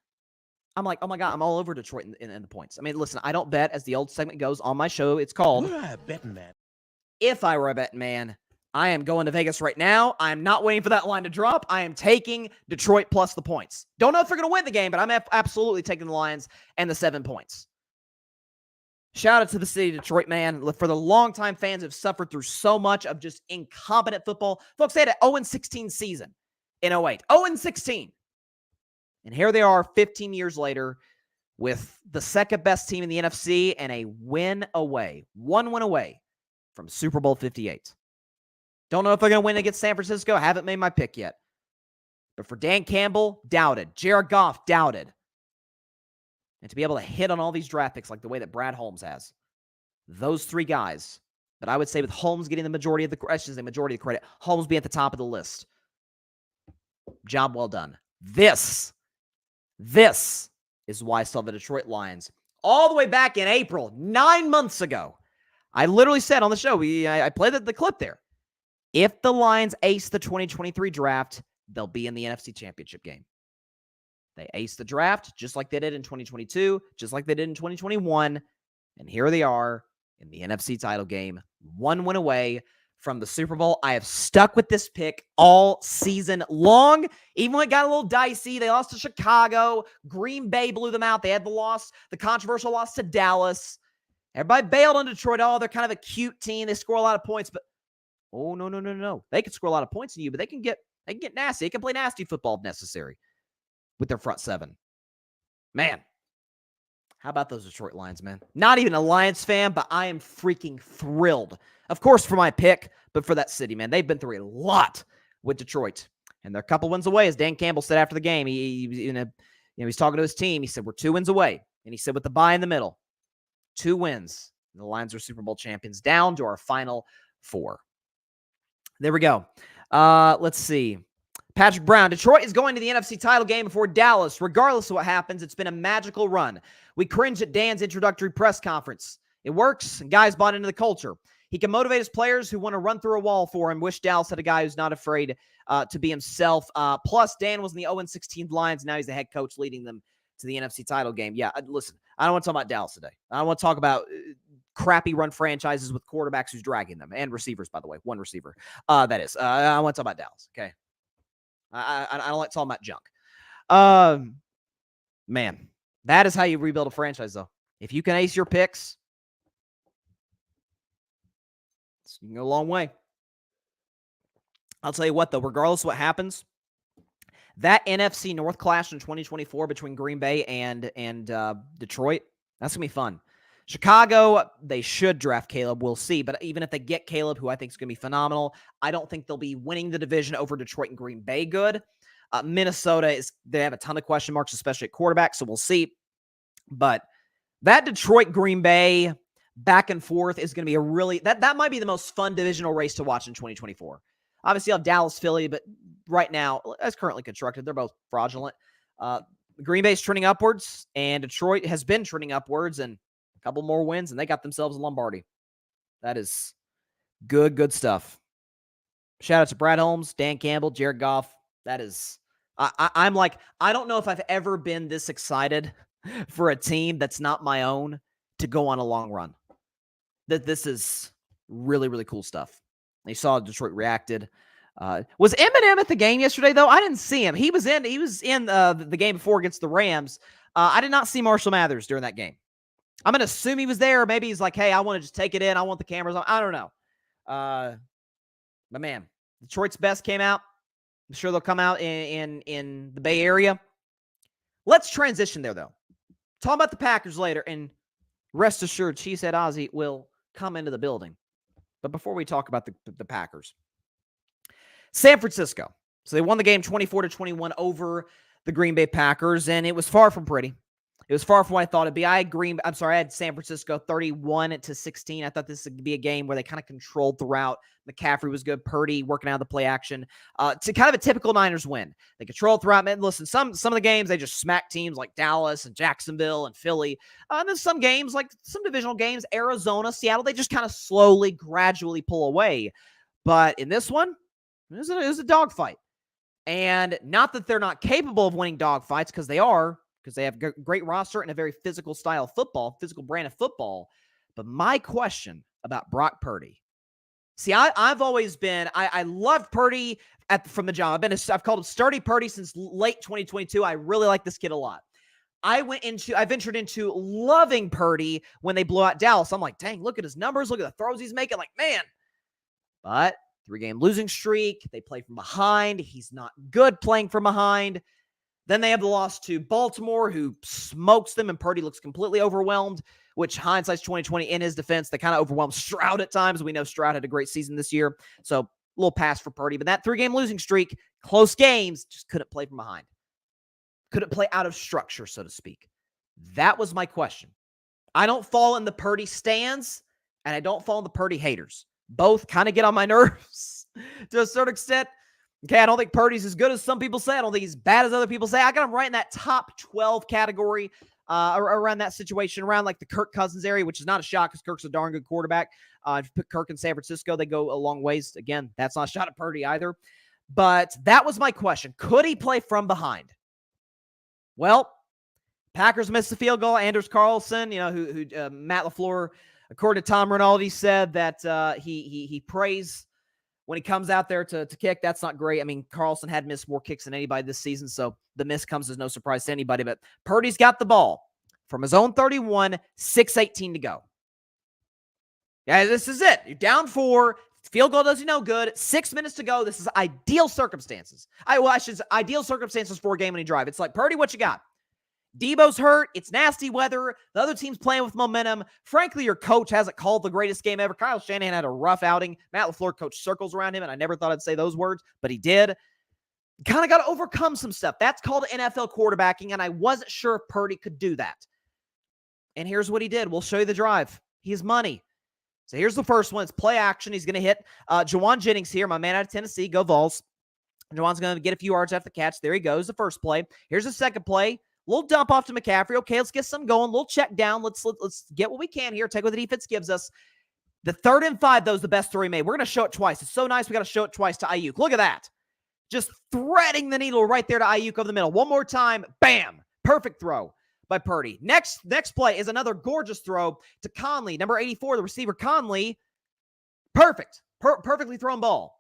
S1: I'm like, oh my God, I'm all over Detroit in the points. I mean, listen, I don't bet, as the old segment goes on my show. It's called
S3: Betting Man.
S1: If I Were a Betting Man. I am going to Vegas right now. I am not waiting for that line to drop. I am taking Detroit plus the points. Don't know if they're going to win the game, but I'm absolutely taking the Lions and the 7 points. Shout out to the city of Detroit, man. For the longtime fans who have suffered through so much of just incompetent football. Folks, they had an 0-16 season in 08. 0-16. And here they are 15 years later with the second best team in the NFC and a win away. 1 win away from Super Bowl 58. Don't know if they're going to win against San Francisco. Haven't made my pick yet. But for Dan Campbell, doubted. Jared Goff, doubted. And to be able to hit on all these draft picks like the way that Brad Holmes has. Those 3 guys. But I would say with Holmes getting the majority of the credit, Holmes being at the top of the list. Job well done. This is why I saw the Detroit Lions all the way back in April, 9 months ago. I literally said on the show, I played the clip there. If the Lions ace the 2023 draft, they'll be in the NFC Championship game. They aced the draft just like they did in 2022, just like they did in 2021. And here they are in the NFC title game, 1 win away from the Super Bowl. I have stuck with this pick all season long. Even when it got a little dicey, they lost to Chicago. Green Bay blew them out. They had the controversial loss to Dallas. Everybody bailed on Detroit. Oh, they're kind of a cute team. They score a lot of points, but oh, no. They can score a lot of points in you, but they can get nasty. They can play nasty football if necessary with their front seven. Man, how about those Detroit Lions, man? Not even a Lions fan, but I am freaking thrilled. Of course, for my pick, but for that city, man. They've been through a lot with Detroit, and they're a couple wins away, as Dan Campbell said after the game. He's talking to his team. He said, we're 2 wins away. And he said, with the bye in the middle, 2 wins. And the Lions are Super Bowl champions, down to our final 4. There we go. Let's see. Patrick Brown, Detroit is going to the NFC title game before Dallas. Regardless of what happens, it's been a magical run. We cringe at Dan's introductory press conference. It works, and guys bought into the culture. He can motivate his players who want to run through a wall for him. Wish Dallas had a guy who's not afraid to be himself. Plus, Dan was in the 0-16 Lions. Now he's the head coach leading them to the NFC title game. Yeah, listen, I don't want to talk about Dallas today. I don't want to talk about crappy run franchises with quarterbacks who's dragging them, and receivers, by the way. 1 receiver. That is. I want to talk about Dallas, okay? I don't like talking about junk. Man, that is how you rebuild a franchise, though. If you can ace your picks, you can go a long way. I'll tell you what, though, regardless of what happens, that NFC North clash in 2024 between Green Bay and Detroit, that's going to be fun. Chicago, they should draft Caleb. We'll see. But even if they get Caleb, who I think is going to be phenomenal, I don't think they'll be winning the division over Detroit and Green Bay good. Minnesota, they have a ton of question marks, especially at quarterback, so we'll see. But that Detroit-Green Bay back and forth is going to be a really, that might be the most fun divisional race to watch in 2024. Obviously, you have Dallas, Philly, but right now, as currently constructed, they're both fraudulent. Green Bay's trending upwards, and Detroit has been trending upwards, and a couple more wins, and they got themselves a Lombardi. That is good stuff. Shout out to Brad Holmes, Dan Campbell, Jared Goff. That is, I'm like, I don't know if I've ever been this excited for a team that's not my own to go on a long run. This is really, really cool stuff. You saw Detroit reacted. Was Eminem at the game yesterday, though? I didn't see him. He was in the game before against the Rams. I did not see Marshall Mathers during that game. I'm going to assume he was there. Or maybe he's like, hey, I want to just take it in. I want the cameras on. I don't know. But, man, Detroit's best came out. I'm sure they'll come out in the Bay Area. Let's transition there, though. Talk about the Packers later. And rest assured, Cheesehead Ozzy will come into the building. But before we talk about the Packers, San Francisco. So they won the game 24-21 over the Green Bay Packers, and it was far from pretty. It was far from what I thought it'd be. I had San Francisco 31-16. I thought this would be a game where they kind of controlled throughout. McCaffrey was good. Purdy working out of the play action. To kind of a typical Niners win. They controlled throughout. Man, listen, some of the games, they just smacked teams like Dallas and Jacksonville and Philly. And then some games, like some divisional games, Arizona, Seattle, they just kind of slowly, gradually pull away. But in this one, it was a dogfight. And not that they're not capable of winning dogfights, because they are, because they have a great roster and a very physical style of football, physical brand of football. But my question about Brock Purdy. See, I've always been, I loved Purdy from the jump. I've called him Sturdy Purdy since late 2022. I really like this kid a lot. I ventured into loving Purdy when they blew out Dallas. I'm like, dang, look at his numbers. Look at the throws he's making. Like, man. But 3-game losing streak. They play from behind. He's not good playing from behind. Then they have the loss to Baltimore, who smokes them, and Purdy looks completely overwhelmed, which hindsight's 2020 in his defense. They kind of overwhelmed Stroud at times. We know Stroud had a great season this year, so a little pass for Purdy. But that 3-game losing streak, close games, just couldn't play from behind. Couldn't play out of structure, so to speak. That was my question. I don't fall in the Purdy stands, and I don't fall in the Purdy haters. Both kind of get on my nerves to a certain extent. Okay, I don't think Purdy's as good as some people say. I don't think he's as bad as other people say. I got him right in that top 12 category around that situation, around like the Kirk Cousins area, which is not a shot because Kirk's a darn good quarterback. If you put Kirk in San Francisco, they go a long ways. Again, that's not a shot at Purdy either. But that was my question. Could he play from behind? Well, Packers missed the field goal. Anders Carlson, who Matt LaFleur, according to Tom Rinaldi, said that he prays when he comes out there to kick. That's not great. I mean, Carlson had missed more kicks than anybody this season, so the miss comes as no surprise to anybody. But Purdy's got the ball from his own 31, 6:18 to go. Yeah, this is it. You're down 4. Field goal does you no good. 6 minutes to go. This is ideal circumstances. Ideal circumstances for a game-winning drive. It's like, Purdy, what you got? Debo's hurt. It's nasty weather. The other team's playing with momentum. Frankly, your coach hasn't called the greatest game ever. Kyle Shanahan had a rough outing. Matt LaFleur coached circles around him, and I never thought I'd say those words, but he did. Kind of got to overcome some stuff. That's called NFL quarterbacking, and I wasn't sure if Purdy could do that. And here's what he did. We'll show you the drive. He has money. So here's the first one. It's play action. He's going to hit Jawan Jennings here, my man out of Tennessee. Go Vols. Jawan's going to get a few yards after the catch. There he goes, the first play. Here's the second play. Little dump off to McCaffrey. Okay, let's get some going. Little check down. Let's get what we can here. Take what the defense gives us. The 3rd and 5, though, is the best throw he made. We're going to show it twice. It's so nice. We got to show it twice to Ayuk. Look at that. Just threading the needle right there to Ayuk over the middle. One more time. Bam. Perfect throw by Purdy. Next play is another gorgeous throw to Conley, number 84, the receiver Conley. Perfect. Perfectly thrown ball.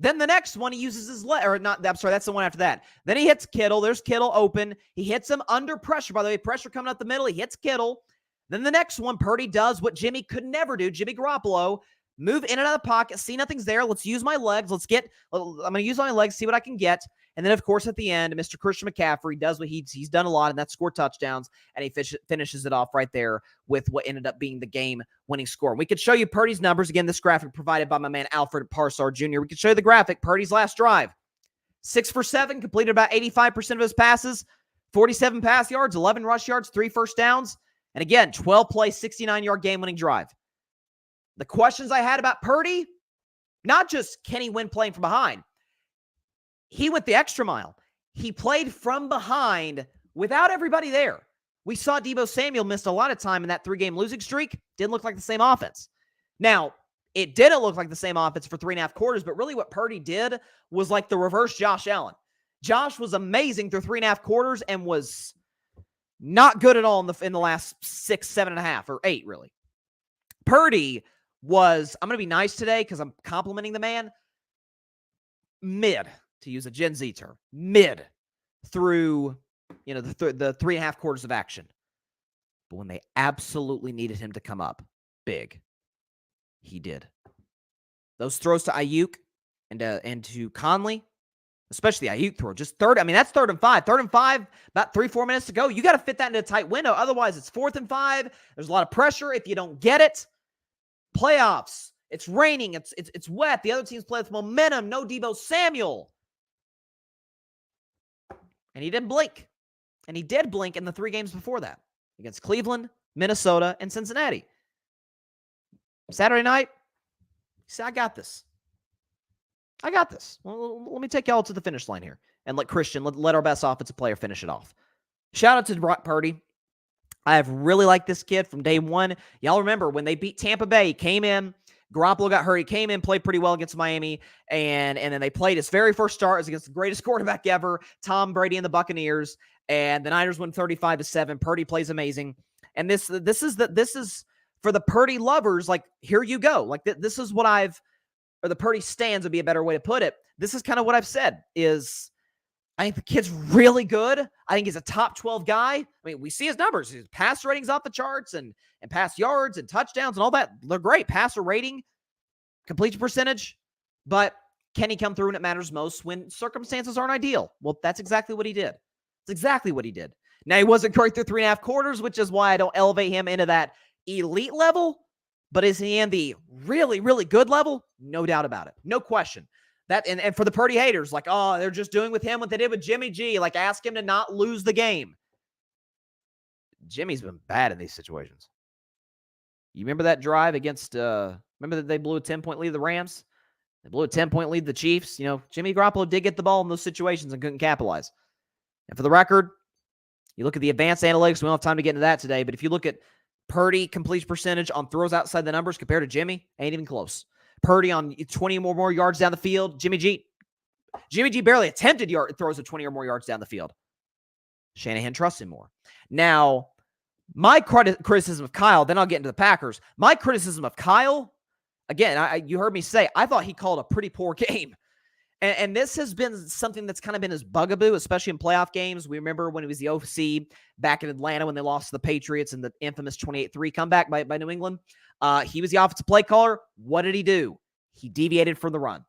S1: Then the next one, he uses his leg, or not, I'm sorry, that's the one after that. Then he hits Kittle. There's Kittle open. He hits him under pressure. By the way, pressure coming up the middle. He hits Kittle. Then the next one, Purdy does what Jimmy could never do. Jimmy Garoppolo, move in and out of the pocket. See nothing's there. Let's use my legs. I'm going to use my legs, see what I can get. And then, of course, at the end, Mr. Christian McCaffrey does what he's done a lot, and that's score touchdowns, and he finishes it off right there with what ended up being the game-winning score. We could show you Purdy's numbers. Again, this graphic provided by my man Alfred Parsard Jr. We could show you the graphic. Purdy's last drive. 6 for 7, completed about 85% of his passes, 47 pass yards, 11 rush yards, 3 first downs, and again, 12-play, 69-yard game-winning drive. The questions I had about Purdy, not just can he win playing from behind. He went the extra mile. He played from behind without everybody there. We saw Deebo Samuel missed a lot of time in that 3-game losing streak. Didn't look like the same offense. Now, it didn't look like the same offense for 3.5 quarters, but really what Purdy did was like the reverse Josh Allen. Josh was amazing through 3.5 quarters and was not good at all in the last 6, 7.5, or 8, really. Purdy was, I'm going to be nice today because I'm complimenting the man, mid, to use a Gen Z term, mid through, the 3.5 quarters of action. But when they absolutely needed him to come up big, he did. Those throws to Ayuk and to Conley, especially the Ayuk throw, just third. I mean, that's 3rd and 5. 3rd and 5, about 3-4 minutes to go. You got to fit that into a tight window. Otherwise, it's 4th and 5. There's a lot of pressure if you don't get it. Playoffs. It's raining. It's wet. The other teams play with momentum. No Deebo Samuel. And he didn't blink. And he did blink in the 3 games before that. Against Cleveland, Minnesota, and Cincinnati. Saturday night, he said, I got this. I got this. Well, let me take y'all to the finish line here. And let Christian, let our best offensive player finish it off. Shout out to Brock Purdy. I have really liked this kid from day one. Y'all remember when they beat Tampa Bay, he came in. Garoppolo got hurt. He came in, played pretty well against Miami, and then they played his very first start was against the greatest quarterback ever, Tom Brady and the Buccaneers, and the Niners win 35-7. Purdy plays amazing, and this is for the Purdy lovers. Like, here you go. Like this is what or the Purdy stands would be a better way to put it. This is kind of what I've said is, I think the kid's really good. I think he's a top 12 guy. I mean, we see his numbers. His pass ratings off the charts and pass yards and touchdowns and all that. They're great. Passer rating, completion percentage. But can he come through when it matters most when circumstances aren't ideal? Well, that's exactly what he did. That's exactly what he did. Now, he wasn't great through 3.5 quarters, which is why I don't elevate him into that elite level. But is he in the really, really good level? No doubt about it. No question. That and for the Purdy haters, like, oh, they're just doing with him what they did with Jimmy G. Like, ask him to not lose the game. Jimmy's been bad in these situations. You remember that drive against, remember that they blew a 10-point lead to the Rams? They blew a 10-point lead to the Chiefs. Jimmy Garoppolo did get the ball in those situations and couldn't capitalize. And for the record, you look at the advanced analytics. We don't have time to get into that today, but if you look at Purdy completion percentage on throws outside the numbers compared to Jimmy, ain't even close. Purdy on 20 or more yards down the field. Jimmy G barely attempted throws of 20 or more yards down the field. Shanahan trusts him more. Now, my criticism of Kyle, then I'll get into the Packers. My criticism of Kyle, again, you heard me say, I thought he called a pretty poor game. And this has been something that's kind of been his bugaboo, especially in playoff games. We remember when he was the OC back in Atlanta when they lost to the Patriots in the infamous 28-3 comeback by New England. He was the offensive play caller. What did he do? He deviated from the run.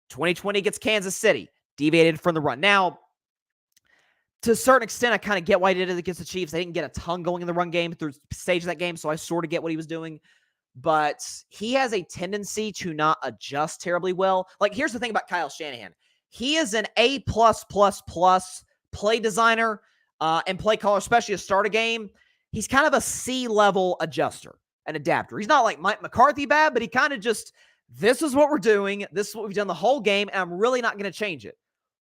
S1: 2020 against Kansas City, deviated from the run. Now, to a certain extent, I kind of get why he did it against the Chiefs. They didn't get a ton going in the run game through the stage of that game, so I sort of get what he was doing. But he has a tendency to not adjust terribly well. Like, here's the thing about Kyle Shanahan. He is an A+++ play designer and play caller, especially to start a game. He's kind of a C-level adjuster, an adapter. He's not like Mike McCarthy bad, but he kind of just, this is what we're doing. This is what we've done the whole game, and I'm really not going to change it.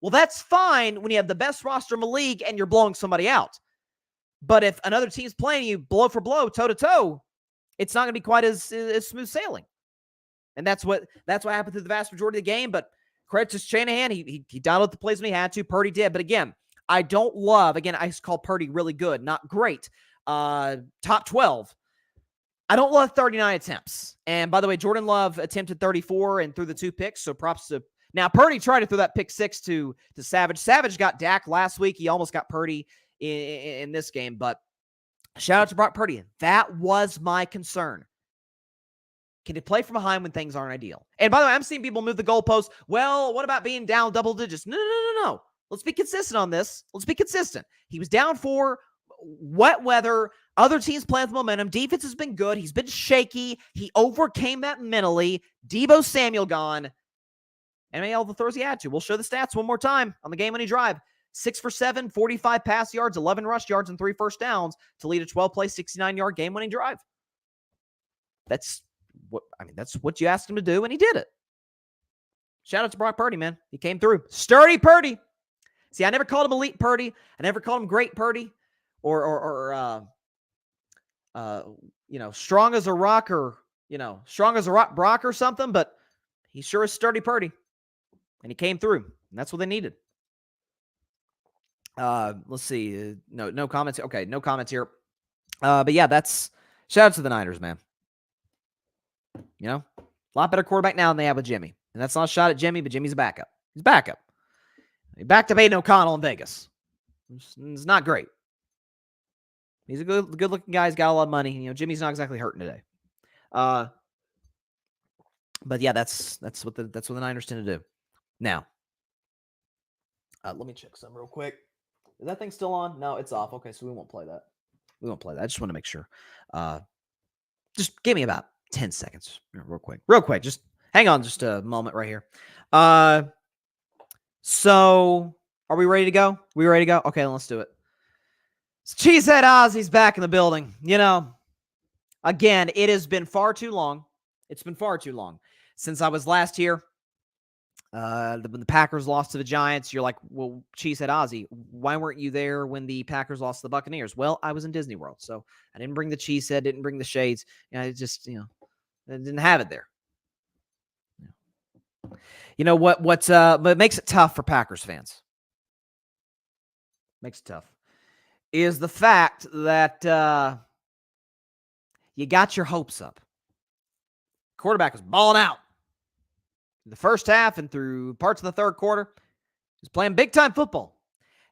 S1: Well, that's fine when you have the best roster in the league and you're blowing somebody out. But if another team's playing you blow for blow, toe-to-toe, it's not going to be quite as smooth sailing. And that's what happened through the vast majority of the game. But credit to Shanahan, he dialed up the plays when he had to. Purdy did. But again, I don't love, again, I call Purdy really good, not great. Top 12. I don't love 39 attempts. And by the way, Jordan Love attempted 34 and threw the 2 picks, so props to... Now, Purdy tried to throw that pick 6 to Savage. Savage got Dak last week. He almost got Purdy in this game, but shout out to Brock Purdy. That was my concern. Can he play from behind when things aren't ideal? And by the way, I'm seeing people move the goalposts. Well, what about being down double digits? No. Let's be consistent on this. Let's be consistent. He was down 4, wet weather, other teams playing with momentum. Defense has been good. He's been shaky. He overcame that mentally. Deebo Samuel gone. And all the throws he had to. We'll show the stats one more time on the game-winning drive. 6 for 7, 45 pass yards, 11 rush yards, and 3 first downs to lead a 12-play, 69-yard game-winning drive. That's what you asked him to do, and he did it. Shout out to Brock Purdy, man. He came through. Sturdy Purdy. See, I never called him elite Purdy. I never called him great Purdy, or strong as a rock, or strong as a rock Brock or something. But he sure is sturdy Purdy, and he came through. And that's what they needed. Let's see. No comments. Okay, no comments here. But yeah, that's shout out to the Niners, man. A lot better quarterback now than they have with Jimmy. And that's not a shot at Jimmy, but Jimmy's a backup. He's backup. He backed up Aiden O'Connell in Vegas. It's not great. He's a good-looking guy. He's got a lot of money. Jimmy's not exactly hurting today. But yeah, that's what the Niners tend to do. Now, let me check something real quick. Is that thing still on? No, it's off. Okay, so we won't play that. I just want to make sure. Just give me about 10 seconds real quick. Just hang on just a moment right here. So are we ready to go? Okay, then let's do it. Cheesehead Ozzy's back in the building. Again, it has been far too long. It's been far too long since I was last here. When the Packers lost to the Giants, you're like, well, Cheesehead Ozzy, why weren't you there when the Packers lost to the Buccaneers? Well, I was in Disney World, so I didn't bring the Cheesehead, didn't bring the shades. I just, I didn't have it there. But it makes it tough for Packers fans. Makes it tough. Is the fact that you got your hopes up. Quarterback was balling out. The first half and through parts of the third quarter, he was playing big-time football.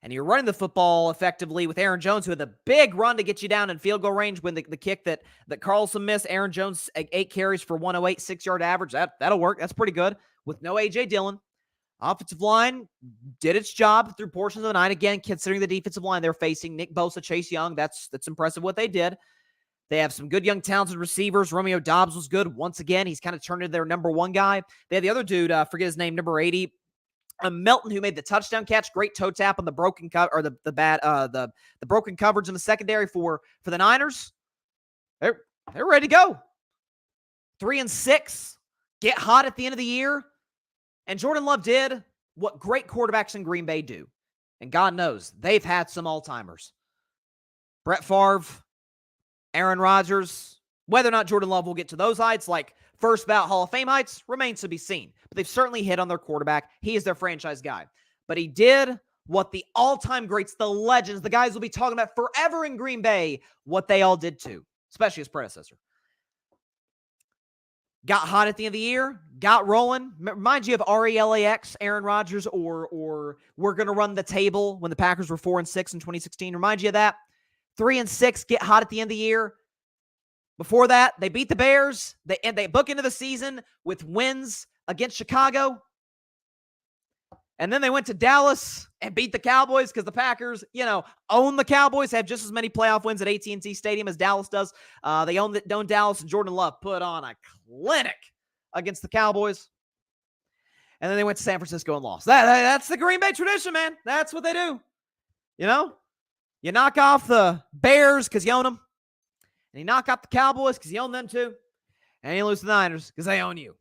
S1: And you're running the football effectively with Aaron Jones, who had the big run to get you down in field goal range when the kick that Carlson missed. Aaron Jones, 8 carries for 108, 6-yard average. That'll work. That's pretty good. With no A.J. Dillon. Offensive line did its job through portions of the night. Again, considering the defensive line they're facing, Nick Bosa, Chase Young, that's impressive what they did. They have some good young talented receivers. Romeo Doubs was good. Once again, he's kind of turned into their number 1 guy. They had the other dude, forget his name, number 80, Melton, who made the touchdown catch. Great toe tap on the broken the broken coverage in the secondary for the Niners. They're ready to go. 3-6. Get hot at the end of the year. And Jordan Love did what great quarterbacks in Green Bay do. And God knows, they've had some all-timers. Brett Favre, Aaron Rodgers. Whether or not Jordan Love will get to those heights, like first ballot Hall of Fame heights, remains to be seen. But they've certainly hit on their quarterback. He is their franchise guy. But he did what the all-time greats, the legends, the guys will be talking about forever in Green Bay, what they all did too, especially his predecessor. got hot at the end of the year, got rolling. Remind you of RELAX, Aaron Rodgers, or we're going to run the table when the Packers were 4-6 in 2016. Remind you of that. 3-6, get hot at the end of the year. Before that, they beat the Bears. They book into the season with wins against Chicago. And then they went to Dallas and beat the Cowboys because the Packers, own the Cowboys, have just as many playoff wins at AT&T Stadium as Dallas does. They own Dallas, and Jordan Love put on a clinic against the Cowboys. And then they went to San Francisco and lost. That's the Green Bay tradition, man. That's what they do. You knock off the Bears because you own them. And you knock off the Cowboys because you own them too. And you lose the Niners because they own you.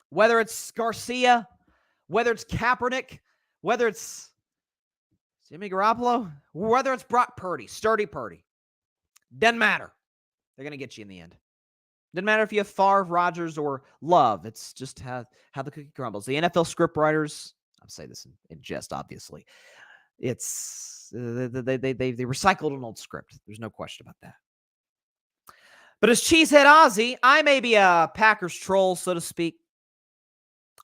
S1: Whether it's Garcia, whether it's Kaepernick, whether it's Jimmy Garoppolo, whether it's Brock Purdy, sturdy Purdy. Doesn't matter. They're going to get you in the end. Doesn't matter if you have Favre, Rodgers, or Love. It's just how the cookie crumbles. The NFL scriptwriters, I'm saying this in jest, obviously. It's they recycled an old script. There's no question about that. But as Cheesehead Ozzy, I may be a Packers troll, so to speak,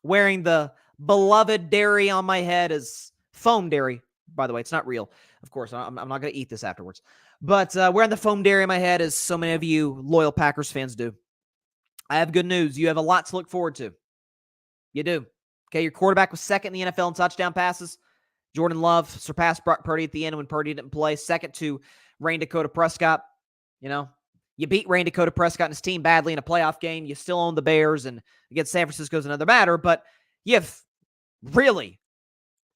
S1: wearing the beloved dairy on my head as foam dairy. By the way, it's not real. Of course, I'm not going to eat this afterwards. But wearing the foam dairy in my head, as so many of you loyal Packers fans do. I have good news. You have a lot to look forward to. You do. Okay, your quarterback was second in the NFL in touchdown passes. Jordan Love surpassed Brock Purdy at the end when Purdy didn't play. Second to Rain Dakota Prescott. You beat Rain Dakota Prescott and his team badly in a playoff game. You still own the Bears, and against San Francisco is another matter. But you have really,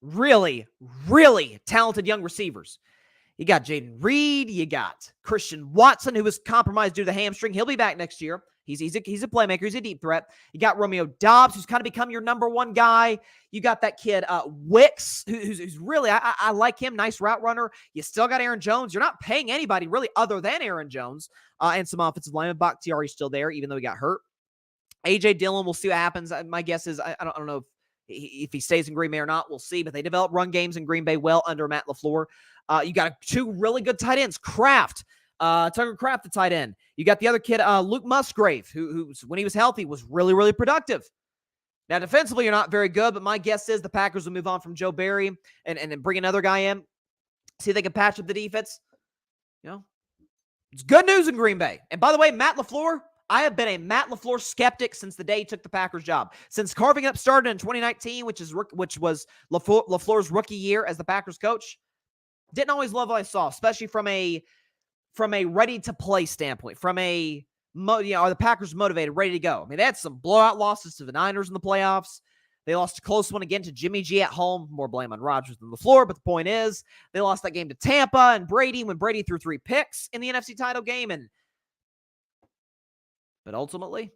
S1: really, really talented young receivers. You got Jaden Reed. You got Christian Watson, who was compromised due to the hamstring. He'll be back next year. He's a playmaker. He's a deep threat. You got Romeo Doubs, who's kind of become your number one guy. You got that kid Wicks, who's really, I like him. Nice route runner. You still got Aaron Jones. You're not paying anybody really other than Aaron Jones and some offensive linemen. Bakhtiari's still there, even though he got hurt. A.J. Dillon, we'll see what happens. My guess is, I don't know if he stays in Green Bay or not. We'll see. But they develop run games in Green Bay well under Matt LaFleur. You got two really good tight ends. Kraft. Tucker Kraft, the tight end. You got the other kid, Luke Musgrave, who when he was healthy was really, really productive. Now, defensively, you're not very good, but my guess is the Packers will move on from Joe Barry and bring another guy in. See if they can patch up the defense. It's good news in Green Bay. And by the way, Matt LaFleur, I have been a Matt LaFleur skeptic since the day he took the Packers job. Since Carving Up started in 2019, which was LaFleur's rookie year as the Packers coach, didn't always love what I saw, especially from a ready-to-play standpoint, are the Packers motivated, ready to go? I mean, they had some blowout losses to the Niners in the playoffs. They lost a close one again to Jimmy G at home. More blame on Rodgers than LaFleur, but the point is, they lost that game to Tampa and Brady when Brady threw 3 picks in the NFC title game. But ultimately,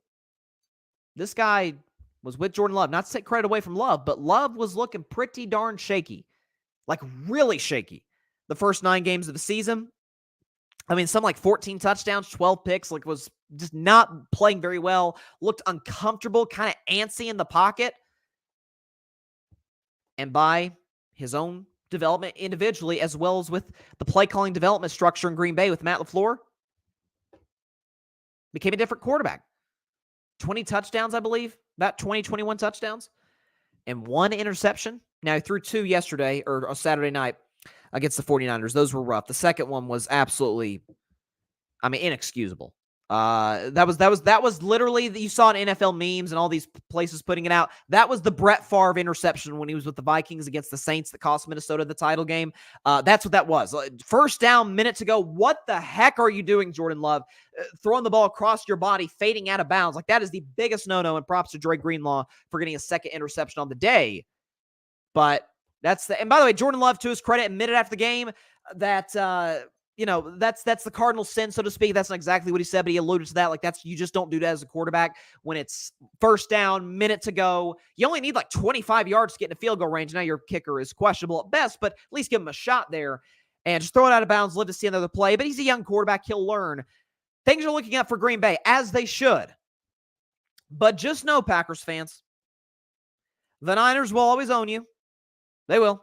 S1: this guy was with Jordan Love. Not to take credit away from Love, but Love was looking pretty darn shaky. Like, really shaky. The first 9 games of the season. I mean, some like 14 touchdowns, 12 picks, was just not playing very well, looked uncomfortable, kind of antsy in the pocket. And by his own development individually, as well as with the play calling development structure in Green Bay with Matt LaFleur, became a different quarterback. 20 touchdowns, I believe, about 20, 21 touchdowns, and 1 interception. Now, he threw 2 yesterday or Saturday night against the 49ers. Those were rough. The second one was absolutely, inexcusable. That was literally, you saw in NFL memes and all these places putting it out. That was the Brett Favre interception when he was with the Vikings against the Saints that cost Minnesota the title game. That's what that was. First down, minutes ago. What the heck are you doing, Jordan Love? Throwing the ball across your body, fading out of bounds. That is the biggest no-no, and props to Dre Greenlaw for getting a second interception on the day. But and by the way, Jordan Love, to his credit, admitted after the game that, that's the cardinal sin, so to speak. That's not exactly what he said, but he alluded to that. You just don't do that as a quarterback when it's first down, minute to go. You only need 25 yards to get in a field goal range. Now your kicker is questionable at best, but at least give him a shot there and just throw it out of bounds, live to see another play. But he's a young quarterback. He'll learn. Things are looking up for Green Bay, as they should. But just know, Packers fans, the Niners will always own you. They will.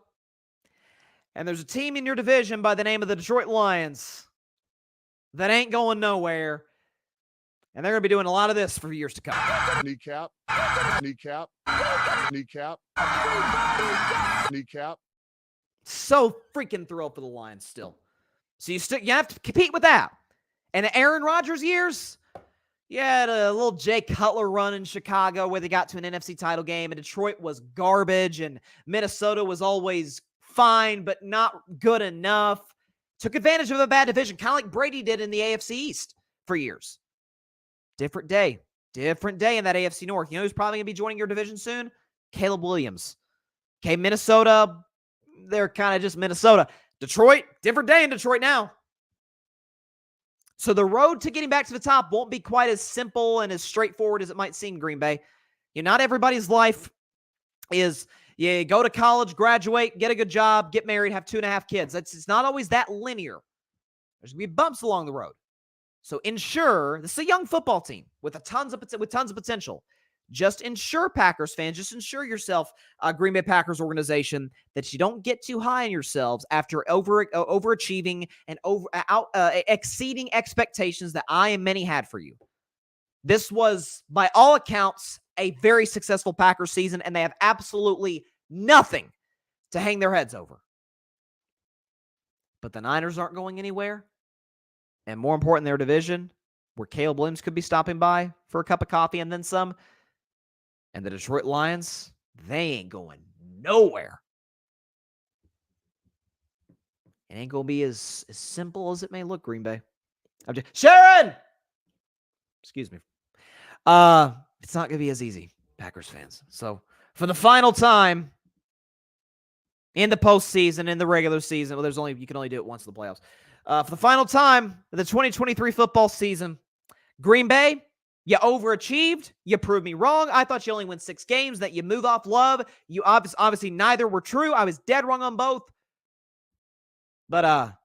S1: And there's a team in your division by the name of the Detroit Lions that ain't going nowhere. And they're going to be doing a lot of this for years to come.
S4: Kneecap. Kneecap. Kneecap. Kneecap.
S1: So freaking thrilled for the Lions still. So you have to compete with that. And Aaron Rodgers' years, you had a little Jay Cutler run in Chicago where they got to an NFC title game, and Detroit was garbage, and Minnesota was always fine but not good enough. Took advantage of a bad division, kind of like Brady did in the AFC East for years. Different day in that AFC North. You know who's probably going to be joining your division soon? Caleb Williams. Okay, Minnesota, they're kind of just Minnesota. Detroit, different day in Detroit now. So the road to getting back to the top won't be quite as simple and as straightforward as it might seem, Green Bay. You know, not everybody's life is you go to college, graduate, get a good job, get married, have 2.5 kids. It's not always that linear. There's going to be bumps along the road. So ensure, this is a young football team with tons of potential. Just ensure, Packers fans, just ensure yourself, Green Bay Packers organization, that you don't get too high on yourselves after overachieving and exceeding expectations that I and many had for you. This was, by all accounts, a very successful Packers season, and they have absolutely nothing to hang their heads over. But the Niners aren't going anywhere. And more important, their division, where Caleb Williams could be stopping by for a cup of coffee and then some. And the Detroit Lions, they ain't going nowhere. It ain't going to be as simple as it may look, Green Bay. Sharon! Excuse me. It's not going to be as easy, Packers fans. So, for the final time in the postseason, in the regular season, well, you can only do it once in the playoffs. For the final time of the 2023 football season, Green Bay, you overachieved. You proved me wrong. I thought you only win 6 games, that you move off love. You obviously neither were true. I was dead wrong on both. But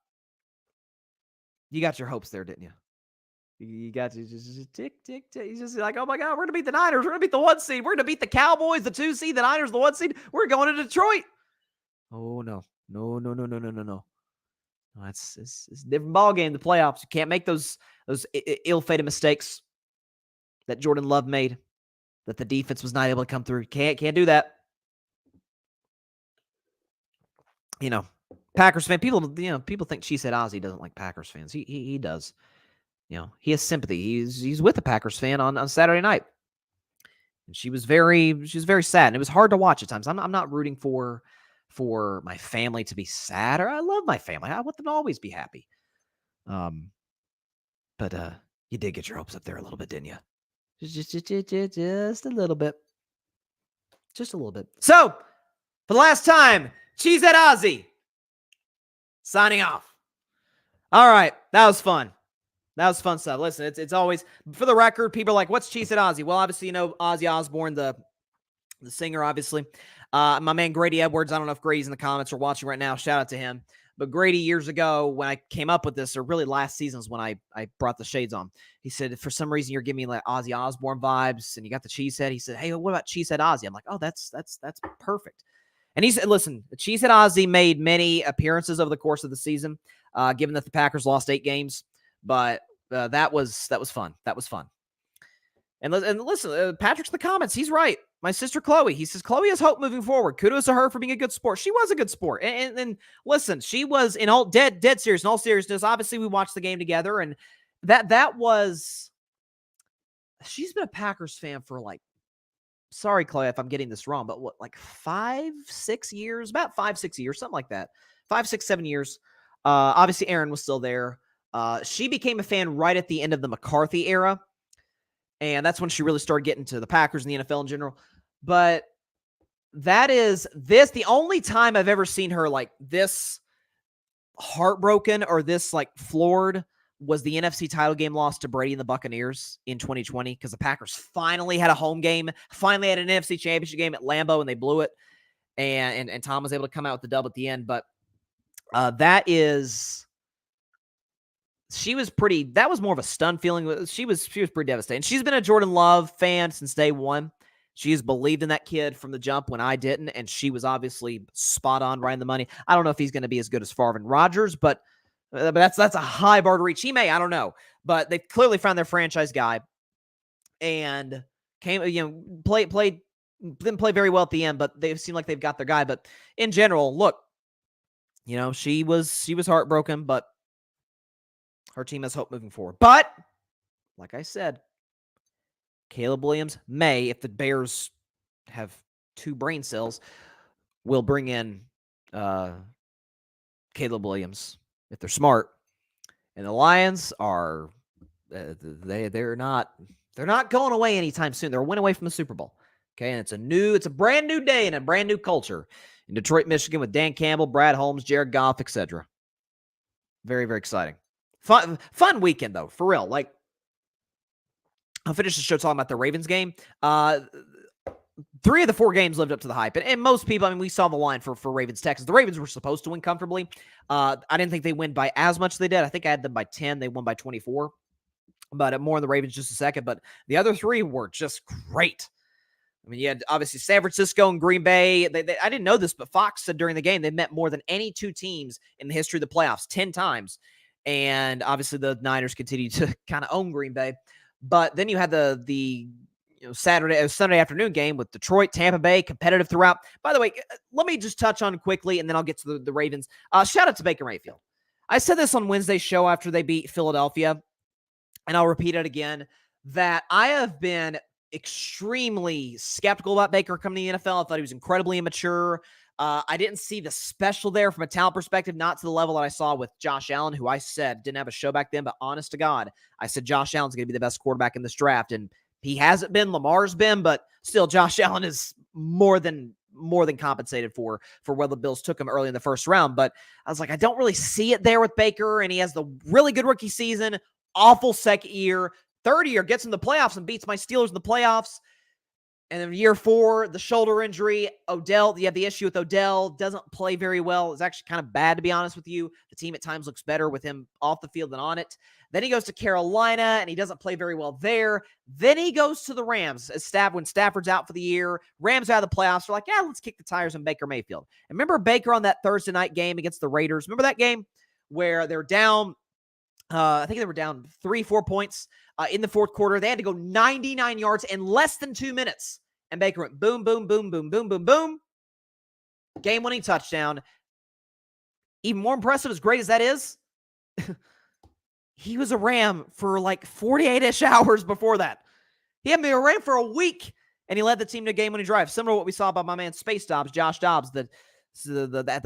S1: you got your hopes there, didn't you? You got to just tick, tick, tick. He's just like, oh my God, we're going to beat the Niners. We're going to beat the 1 seed. We're going to beat the Cowboys, the 2 seed, the Niners, the 1 seed. We're going to Detroit. Oh, no. No. It's a different ball game, the playoffs. You can't make those ill-fated mistakes that Jordan Love made, that the defense was not able to come through. Can't do that. You know, Packers fan, people think Cheesehead Ozzie doesn't like Packers fans. He does. You know, he has sympathy. He's with a Packers fan on Saturday night. And she was very sad. And it was hard to watch at times. I'm not rooting for my family to be sad, or I love my family. I want them to always be happy. But you did get your hopes up there a little bit, didn't you? Just a little bit. Just a little bit. So, for the last time, Cheesehead Ozzie signing off. All right, that was fun. That was fun stuff. Listen, it's always, for the record, people are like, what's Cheesehead Ozzie? Well, obviously, you know Ozzy Osbourne, the singer, obviously. My man Grady Edwards, I don't know if Grady's in the comments or watching right now. Shout out to him. But Grady, years ago, when I came up with this, or really last season's when I brought the shades on, he said, for some reason, you're giving me like Ozzy Osbourne vibes, and you got the Cheesehead. He said, hey, what about Cheesehead Ozzie? I'm like, oh, that's perfect. And he said, listen, Cheesehead Ozzie made many appearances over the course of the season, given that the Packers lost 8 games. But that was fun. That was fun. And listen, Patrick's in the comments. He's right. My sister Chloe, he says, Chloe has hope moving forward. Kudos to her for being a good sport. She was a good sport. And listen, she was in all dead serious, in all seriousness. Obviously, we watched the game together, and that was, she's been a Packers fan for like, sorry, Chloe, if I'm getting this wrong, but what, like 5-6 years? About 5-6 years, something like that. 5, 6, 7 years. Obviously, Aaron was still there. She became a fan right at the end of the McCarthy era. And that's when she really started getting to the Packers and the NFL in general. But that is the only time I've ever seen her like this heartbroken or this like floored was the NFC title game loss to Brady and the Buccaneers in 2020, because the Packers finally had a home game, finally had an NFC Championship game at Lambeau, and they blew it. And Tom was able to come out with the dub at the end. But that was more of a stun feeling. She was pretty devastated. And she's been a Jordan Love fan since day one. She has believed in that kid from the jump when I didn't, and she was obviously spot on, right in the money. I don't know if he's going to be as good as Favre and Rodgers, but that's a high bar to reach. He may, I don't know. But they've clearly found their franchise guy. and didn't play very well at the end, but they seem like they've got their guy. But in general, look, she was heartbroken, but her team has hope moving forward. But like I said, Caleb Williams may, if the Bears have 2 brain cells, will bring in Caleb Williams if they're smart. And the Lions are they're not going away anytime soon. They're a win away from the Super Bowl. Okay, and it's a brand new day and a brand new culture in Detroit, Michigan, with Dan Campbell, Brad Holmes, Jared Goff, etc. Very, very exciting. Fun weekend though, for real. Like, I'll finish the show talking about the Ravens game. 3 of the 4 games lived up to the hype. And most people, we saw the line for Ravens Texans. The Ravens were supposed to win comfortably. I didn't think they win by as much as they did. I think I had them by 10. They won by 24. But more on the Ravens just a second. But the other 3 were just great. You had obviously San Francisco and Green Bay. I didn't know this, but Fox said during the game they met more than any 2 teams in the history of the playoffs, 10 times. And obviously the Niners continue to kind of own Green Bay. But then you had the Sunday afternoon game with Detroit, Tampa Bay, competitive throughout. By the way, let me just touch on quickly, and then I'll get to the Ravens. Shout out to Baker Mayfield. I said this on Wednesday's show after they beat Philadelphia, and I'll repeat it again, that I have been extremely skeptical about Baker coming to the NFL. I thought he was incredibly immature. I didn't see the special there from a talent perspective, not to the level that I saw with Josh Allen, who I said didn't have a show back then, but honest to God, I said Josh Allen's going to be the best quarterback in this draft, and he hasn't been. Lamar's been, but still, Josh Allen is more than compensated for where the Bills took him early in the first round. But I was like, I don't really see it there with Baker, and he has the really good rookie season, awful second year, third year gets in the playoffs and beats my Steelers in the playoffs. And then year 4, the shoulder injury. Odell, you have the issue with Odell, doesn't play very well. It's actually kind of bad, to be honest with you. The team at times looks better with him off the field than on it. Then he goes to Carolina, and he doesn't play very well there. Then he goes to the Rams when Stafford's out for the year. Rams are out of the playoffs. They're like, yeah, let's kick the tires on Baker Mayfield. And remember Baker on that Thursday night game against the Raiders? Remember that game where they're down, I think they were down 3-4 points in the fourth quarter. They had to go 99 yards in less than 2 minutes. And Baker went boom, boom, boom, boom, boom, boom, boom. Game-winning touchdown. Even more impressive, as great as that is, he was a Ram for like 48-ish hours before that. He hadn't been a Ram for a week, and he led the team to a game-winning drive. Similar to what we saw by my man Space Dobbs, Josh Dobbs, the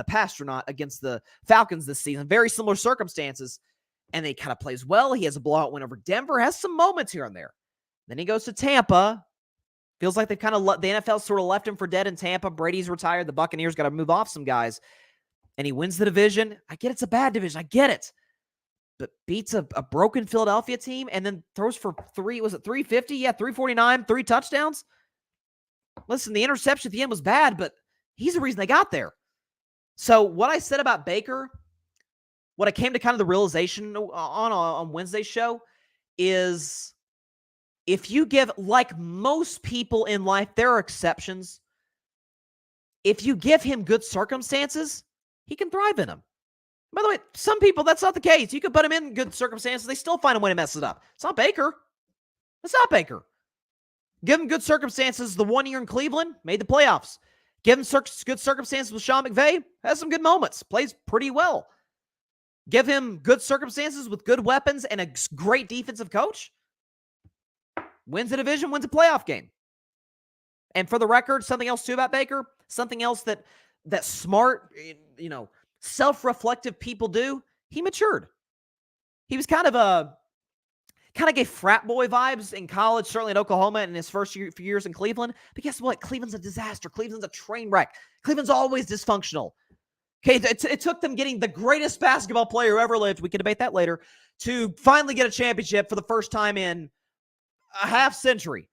S1: Pastronaut against the Falcons this season. Very similar circumstances, and he kind of plays well. He has a blowout win over Denver, has some moments here and there. Then he goes to Tampa. Feels like they've kind of the NFL sort of left him for dead in Tampa. Brady's retired. The Buccaneers got to move off some guys. And he wins the division. I get it's a bad division. I get it. But beats a broken Philadelphia team and then throws for 350? Yeah, 349, 3 touchdowns. Listen, the interception at the end was bad, but he's the reason they got there. So what I said about Baker, what I came to kind of the realization on Wednesday's show is, if you give, like most people in life, there are exceptions. If you give him good circumstances, he can thrive in them. By the way, some people, that's not the case. You could put him in good circumstances, they still find a way to mess it up. It's not Baker. It's not Baker. Give him good circumstances. The 1 year in Cleveland, made the playoffs. Give him good circumstances with Sean McVay, has some good moments, plays pretty well. Give him good circumstances with good weapons and a great defensive coach, wins a division, wins a playoff game. And for the record, something else too about Baker, something else that smart, self-reflective people do, he matured. He was kind of gave frat boy vibes in college, certainly in Oklahoma and in his first few years in Cleveland. But guess what? Cleveland's a disaster. Cleveland's a train wreck. Cleveland's always dysfunctional. Okay, it took them getting the greatest basketball player who ever lived, we can debate that later, to finally get a championship for the first time in a half century.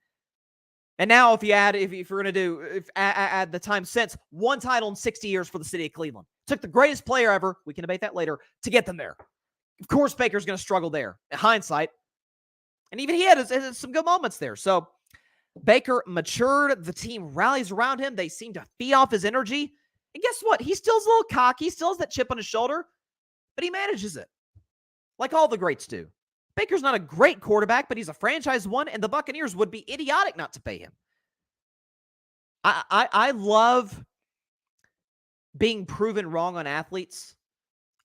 S1: And now if you're going to add the time since, 1 title in 60 years for the city of Cleveland. Took the greatest player ever, we can debate that later, to get them there. Of course, Baker's going to struggle there, in hindsight. And even he had some good moments there. So Baker matured. The team rallies around him. They seem to feed off his energy. And guess what? He still's a little cocky. He still has that chip on his shoulder, but he manages it. Like all the greats do. Baker's not a great quarterback, but he's a franchise one, and the Buccaneers would be idiotic not to pay him. I love being proven wrong on athletes.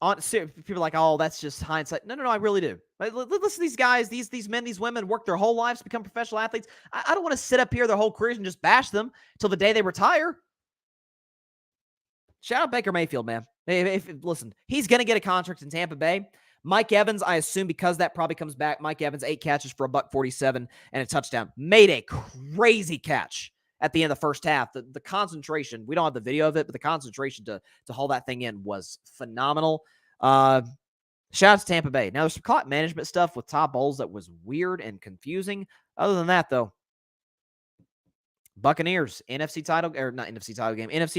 S1: People are like, oh, that's just hindsight. No, I really do. Listen to these guys, these men, these women work their whole lives to become professional athletes. I don't want to sit up here their whole careers and just bash them till the day they retire. Shout out Baker Mayfield, man. Listen, he's going to get a contract in Tampa Bay. Mike Evans, I assume because that probably comes back. Mike Evans, 8 catches for $147 and a touchdown. Made a crazy catch at the end of the first half. The concentration, we don't have the video of it, but the concentration to haul that thing in was phenomenal. Shout out to Tampa Bay. Now, there's some clock management stuff with Todd Bowles that was weird and confusing. Other than that, though, Buccaneers, NFC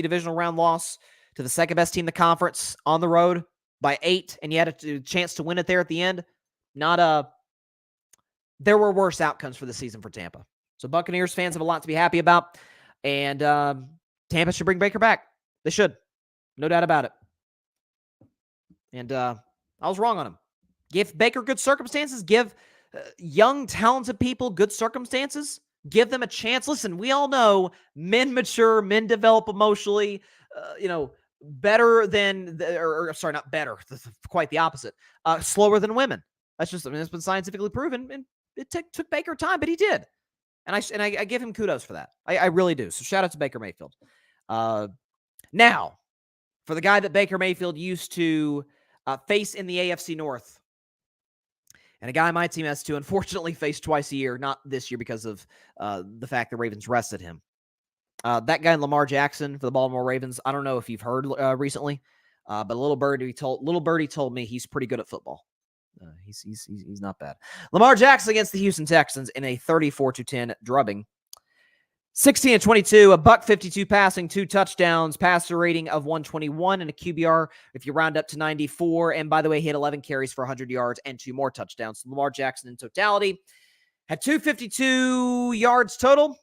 S1: divisional round loss to the second best team in the conference on the road by 8, and you had a chance to win it there at the end. There were worse outcomes for the season for Tampa. So Buccaneers fans have a lot to be happy about, and Tampa should bring Baker back. They should. No doubt about it. And I was wrong on him. Give Baker good circumstances. Give young, talented people good circumstances. Give them a chance. Listen, we all know men mature, men develop emotionally, better than, not better, quite the opposite, slower than women. It's been scientifically proven, and it took Baker time, but he did. And I give him kudos for that. I really do. So shout out to Baker Mayfield. Now, for the guy that Baker Mayfield used to face in the AFC North, and a guy my team has to unfortunately face twice a year, not this year because of the fact the Ravens rested him. That guy, Lamar Jackson for the Baltimore Ravens, I don't know if you've heard recently, but Little Birdie told me he's pretty good at football. He's not bad. Lamar Jackson against the Houston Texans in a 34-10 drubbing. 16-22, a $152 passing, 2 touchdowns, passer rating of 121, and a QBR if you round up to 94. And by the way, he had 11 carries for 100 yards and 2 more touchdowns. So Lamar Jackson in totality had 252 yards total,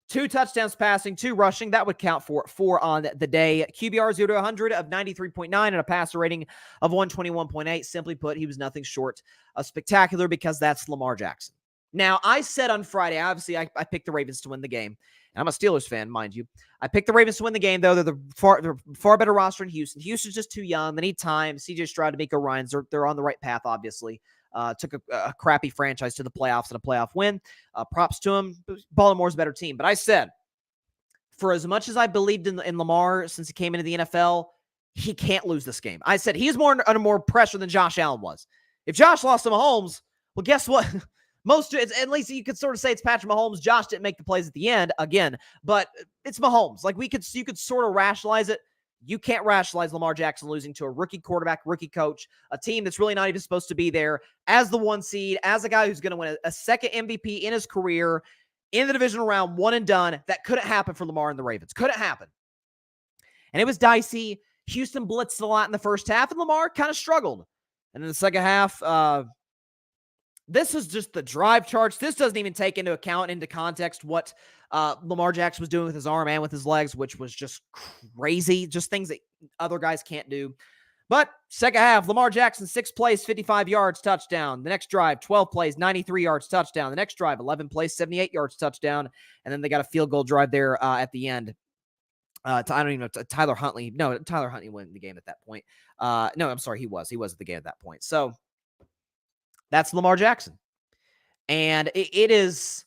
S1: 2 touchdowns passing, 2 rushing. That would count for 4 on the day. QBR 0 to 100 of 93.9 and a passer rating of 121.8. Simply put, he was nothing short of spectacular because that's Lamar Jackson. Now, I said on Friday, obviously, I picked the Ravens to win the game. And I'm a Steelers fan, mind you. I picked the Ravens to win the game, though. They're far better roster in Houston. Houston's just too young. They need time. CJ Stroud, D'Amico Ryans, they're on the right path, obviously. Took a crappy franchise to the playoffs and a playoff win. Props to him. Baltimore's a better team. But I said, for as much as I believed in Lamar since he came into the NFL, he can't lose this game. I said he's under more pressure than Josh Allen was. If Josh lost to Mahomes, well, guess what? At least you could sort of say it's Patrick Mahomes. Josh didn't make the plays at the end again, but it's Mahomes. Like you could sort of rationalize it. You can't rationalize Lamar Jackson losing to a rookie quarterback, rookie coach, a team that's really not even supposed to be there as the 1 seed, as a guy who's going to win a second MVP in his career in the divisional round, one and done. That couldn't happen for Lamar and the Ravens. Couldn't happen. And it was dicey. Houston blitzed a lot in the first half, and Lamar kind of struggled. And in the second half, this is just the drive charts. This doesn't even take into context what Lamar Jackson was doing with his arm and with his legs, which was just crazy. Just things that other guys can't do. But second half, Lamar Jackson, 6 plays, 55 yards, touchdown. The next drive, 12 plays, 93 yards, touchdown. The next drive, 11 plays, 78 yards, touchdown. And then they got a field goal drive there at the end. I don't even know. Tyler Huntley. No, Tyler Huntley won the game at that point. No, I'm sorry. He was at the game at that point. So that's Lamar Jackson. And it is,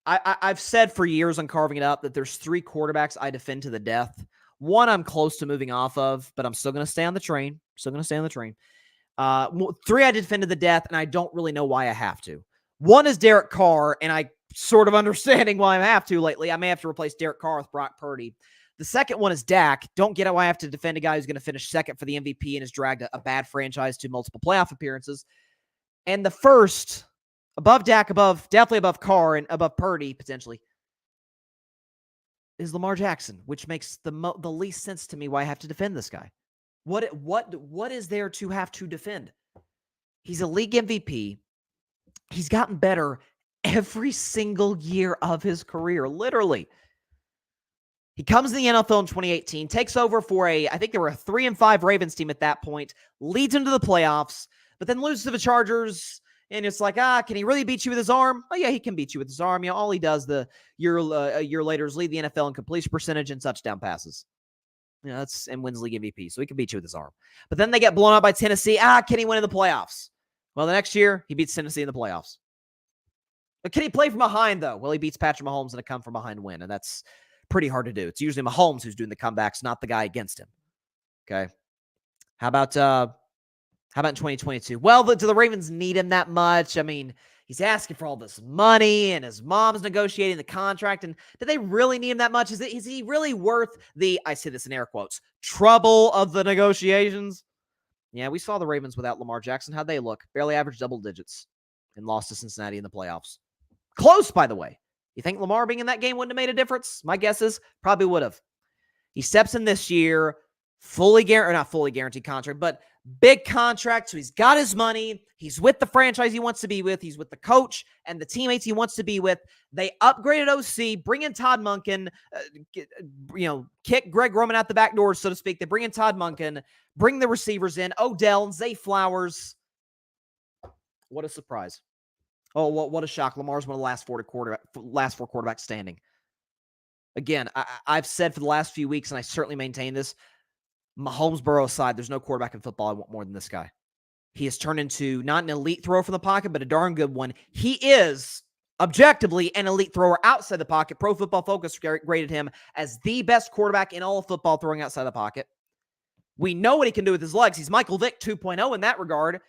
S1: I've said for years on Carving It Up that there's 3 quarterbacks I defend to the death. One I'm close to moving off of, but I'm still going to stay on the train. 3 I defend to the death, and I don't really know why I have to. One is Derek Carr, and I sort of understanding why I have to lately. I may have to replace Derek Carr with Brock Purdy. The second one is Dak. Don't get why I have to defend a guy who's going to finish second for the MVP and has dragged a bad franchise to multiple playoff appearances. And the first, above Dak, definitely above Carr and above Purdy, potentially, is Lamar Jackson, which makes the least sense to me why I have to defend this guy. What is there to have to defend? He's a league MVP. He's gotten better every single year of his career, literally. He comes in the NFL in 2018, takes over for I think they were a 3-5 Ravens team at that point, leads into the playoffs, but then loses to the Chargers And it's like, can he really beat you with his arm? Oh, yeah, he can beat you with his arm. All he does a year later is lead the NFL in completion percentage and touchdown passes. And wins league MVP, so he can beat you with his arm. But then they get blown out by Tennessee. Can he win in the playoffs? Well, the next year, he beats Tennessee in the playoffs. But can he play from behind, though? Well, he beats Patrick Mahomes in a come-from-behind win, and that's pretty hard to do. It's usually Mahomes who's doing the comebacks, not the guy against him. Okay? How about in 2022? Well, do the Ravens need him that much? I mean, he's asking for all this money, and his mom's negotiating the contract. And do they really need him that much? Is he really worth the, I say this in air quotes, trouble of the negotiations? Yeah, we saw the Ravens without Lamar Jackson. How'd they look? Barely averaged double digits and lost to Cincinnati in the playoffs. Close, by the way. You think Lamar being in that game wouldn't have made a difference? My guess is probably would have. He steps in this year, not fully guaranteed contract, but big contract, so he's got his money. He's with the franchise he wants to be with. He's with the coach and the teammates he wants to be with. They upgraded OC, bring in Todd Monken, kick Greg Roman out the back door, so to speak. They bring in Todd Monken, bring the receivers in, Odell and Zay Flowers. What a surprise. Oh, what a shock. Lamar's one of the last four quarterbacks standing. Again, I've said for the last few weeks, and I certainly maintain this, Mahomes, Burrow aside, there's no quarterback in football I want more than this guy. He has turned into not an elite thrower from the pocket, but a darn good one. He is objectively an elite thrower outside the pocket. Pro Football Focus graded him as the best quarterback in all of football throwing outside the pocket. We know what he can do with his legs. He's Michael Vick 2.0 in that regard.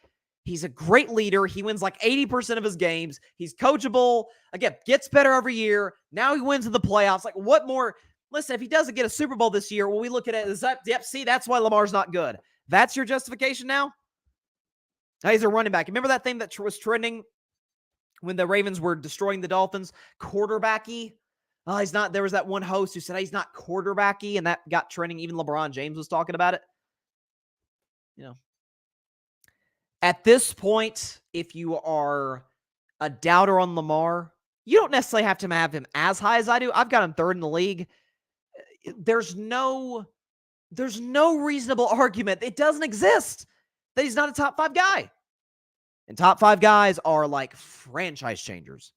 S1: He's a great leader. He wins like 80% of his games. He's coachable. Again, gets better every year. Now he wins in the playoffs. Like, what more? Listen, if he doesn't get a Super Bowl this year, well, we look at it as, see, that's why Lamar's not good. That's your justification now? He's a running back. Remember that thing that was trending when the Ravens were destroying the Dolphins? Quarterbacky? Oh, he's not. There was that one host who said he's not quarterbacky, and that got trending. Even LeBron James was talking about it. At this point, if you are a doubter on Lamar, you don't necessarily have to have him as high as I do. I've got him third in the league. There's no reasonable argument. It doesn't exist that he's not a top 5 guy. And top 5 guys are like franchise changers.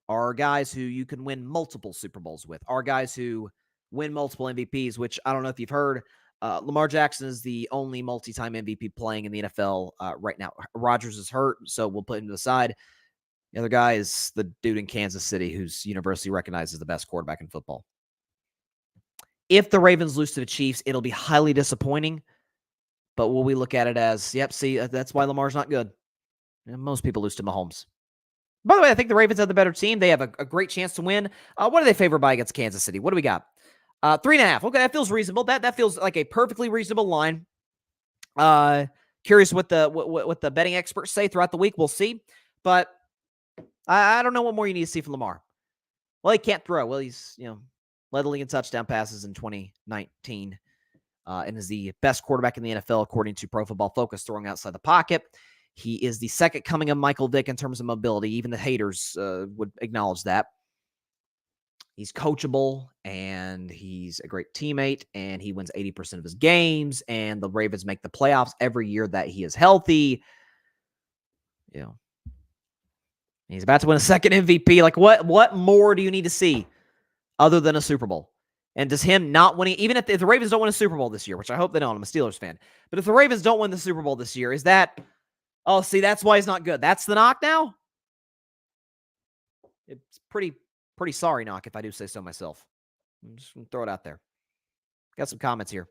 S1: Are guys who you can win multiple Super Bowls with. Are guys who win multiple MVPs, which I don't know if you've heard. Lamar Jackson is the only multi-time MVP playing in the NFL right now. Rodgers is hurt, so we'll put him to the side. The other guy is the dude in Kansas City who's universally recognized as the best quarterback in football. If the Ravens lose to the Chiefs, it'll be highly disappointing. But will we look at it as, that's why Lamar's not good. And most people lose to Mahomes. By the way, I think the Ravens have the better team. They have a great chance to win. What are they favored by against Kansas City? What do we got? 3.5. Okay, that feels reasonable. That feels like a perfectly reasonable line. Curious what the betting experts say throughout the week. We'll see. But I don't know what more you need to see from Lamar. Well, he can't throw. Well, he's led the league in touchdown passes in 2019, and is the best quarterback in the NFL according to Pro Football Focus, throwing outside the pocket. He is the second coming of Michael Vick in terms of mobility. Even the haters would acknowledge that. He's coachable, and he's a great teammate, and he wins 80% of his games, and the Ravens make the playoffs every year that he is healthy. He's about to win a second MVP. Like, what more do you need to see other than a Super Bowl? And does him not winning, even if the Ravens don't win a Super Bowl this year, which I hope they don't, I'm a Steelers fan, but if the Ravens don't win the Super Bowl this year, is that, that's why he's not good? That's the knock now? It's pretty sorry knock, if I do say so myself. I'm just going to throw it out there. Got some comments here.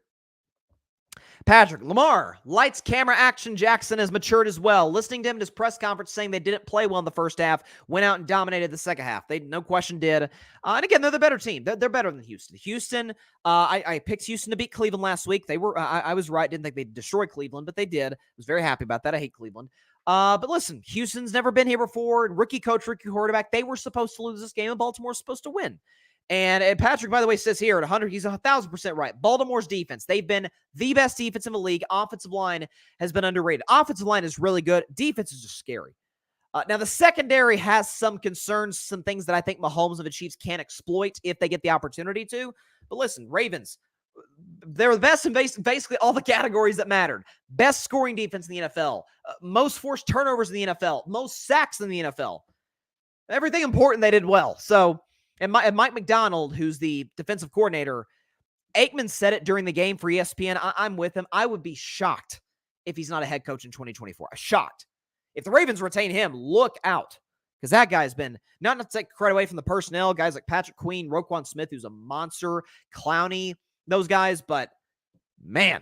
S1: Patrick, Lamar, lights, camera, action. Jackson has matured as well. Listening to him in his press conference saying they didn't play well in the first half, went out and dominated the second half. They, no question, did. And again, they're the better team. They're better than Houston. Houston, I picked Houston to beat Cleveland last week. They were, I was right. Didn't think they'd destroy Cleveland, but they did. I was very happy about that. I hate Cleveland. But listen, Houston's never been here before. Rookie coach, rookie quarterback. They were supposed to lose this game, and Baltimore's supposed to win. And Patrick, by the way, says here at 100, he's 1,000% right. Baltimore's defense, they've been the best defense in the league. Offensive line has been underrated. Offensive line is really good. Defense is just scary. Now, the secondary has some concerns, some things that I think Mahomes and the Chiefs can exploit if they get the opportunity to. But listen, Ravens, They were the best in basically all the categories that mattered. Best scoring defense in the NFL, most forced turnovers in the NFL, most sacks in the NFL. Everything important they did well. So, and Mike McDonald, who's the defensive coordinator, Aikman said it during the game for ESPN. I'm with him. I would be shocked if he's not a head coach in 2024. Shocked. If the Ravens retain him, look out. Because that guy's been, not to take credit away from the personnel, guys like Patrick Queen, Roquan Smith, who's a monster, Clowney, those guys. But, man,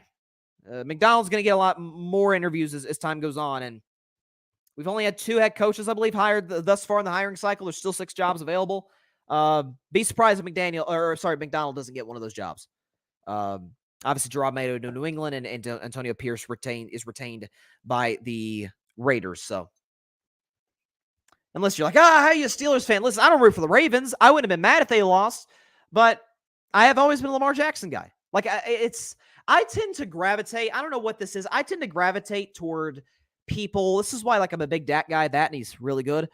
S1: McDonald's going to get a lot more interviews as time goes on. And we've only had 2 head coaches, I believe, hired thus far in the hiring cycle. There's still 6 jobs available. Be surprised if McDonald doesn't get one of those jobs. Obviously, Gerard Mayo to New England, and Antonio Pierce is retained by the Raiders. So, unless you're like, how are you a Steelers fan? Listen, I don't root for the Ravens. I wouldn't have been mad if they lost, but I have always been a Lamar Jackson guy. Like, I tend to gravitate. I don't know what this is. I tend to gravitate toward people. This is why, like, I'm a big Dak guy. That, and he's really good.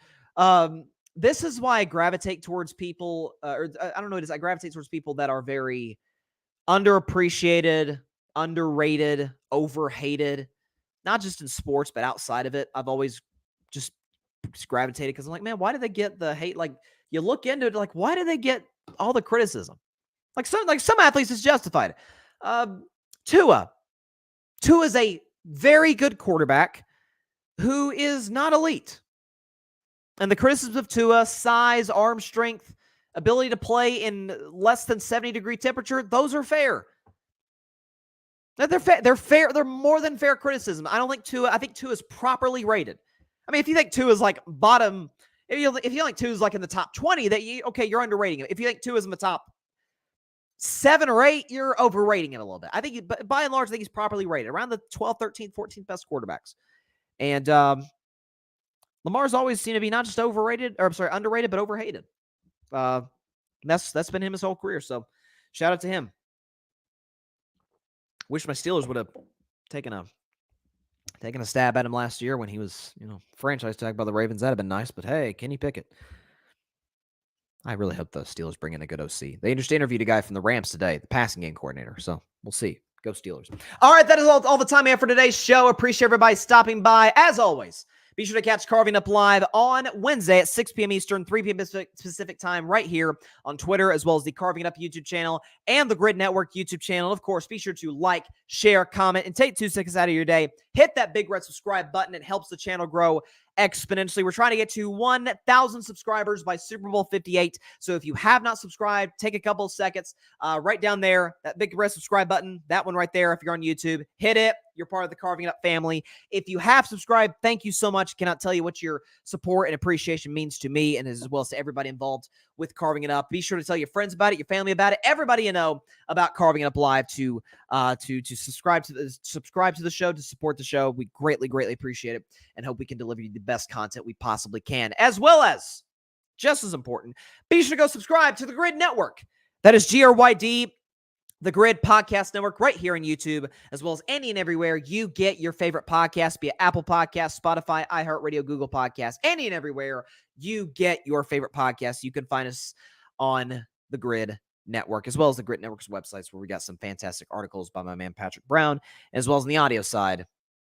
S1: This is why I gravitate towards people, or I don't know what it is. I gravitate towards people that are very underappreciated, underrated, overhated, not just in sports, but outside of it. I've always just gravitated because I'm like, man, why did they get the hate? Like, you look into it, like, why do they get all the criticism? Like some athletes is justified. Tua is a very good quarterback who is not elite. And the criticisms of Tua, size, arm strength, ability to play in less than 70-degree temperature, those are fair. They're fair. They're more than fair criticism. I think Tua is properly rated. I mean, if you think Tua is like bottom, if you think Tua is like in the top 20, you're underrating him. If you think Tua is in the top 7 or 8, you're overrating it a little bit. I think, by and large, I think he's properly rated around the 12th, 13th, 14th best quarterbacks. And Lamar's always seemed to be not just underrated, but overhated. That's been him his whole career. So shout out to him. Wish my Steelers would have taken a stab at him last year when he was, franchise tag by the Ravens. That'd have been nice. But hey, Kenny Pickett. I really hope the Steelers bring in a good OC. They just interviewed a guy from the Rams today, the passing game coordinator. So we'll see. Go Steelers. All right, that is all the time we have for today's show. Appreciate everybody stopping by. As always, be sure to catch Carving Up Live on Wednesday at 6 p.m. Eastern, 3 p.m. Pacific time right here on Twitter, as well as the Carving It Up YouTube channel and the Grid Network YouTube channel. Of course, be sure to like, share, comment, and take 2 seconds out of your day. Hit that big red subscribe button. It helps the channel grow exponentially. We're trying to get to 1,000 subscribers by Super Bowl 58. So if you have not subscribed, take a couple of seconds. Right down there, that big red subscribe button, that one right there. If you're on YouTube, hit it. You're part of the Carving It Up family. If you have subscribed, thank you so much. Cannot tell you what your support and appreciation means to me, and as well as to everybody involved with Carving It Up. Be sure to tell your friends about it, your family about it, everybody you know about Carving It Up Live to subscribe to the show, to support the show. We greatly, greatly appreciate it and hope we can deliver you the best content we possibly can. As well as, just as important, be sure to go subscribe to the Grid Network. That is GRYD, the Grid Podcast Network, right here on YouTube, as well as any and everywhere you get your favorite podcast, be it Apple Podcasts, Spotify, iHeartRadio, Google Podcasts, any and everywhere you get your favorite podcasts. You can find us on the Grid Network, as well as the Grid Network's websites, where we got some fantastic articles by my man Patrick Brown, as well as on the audio side,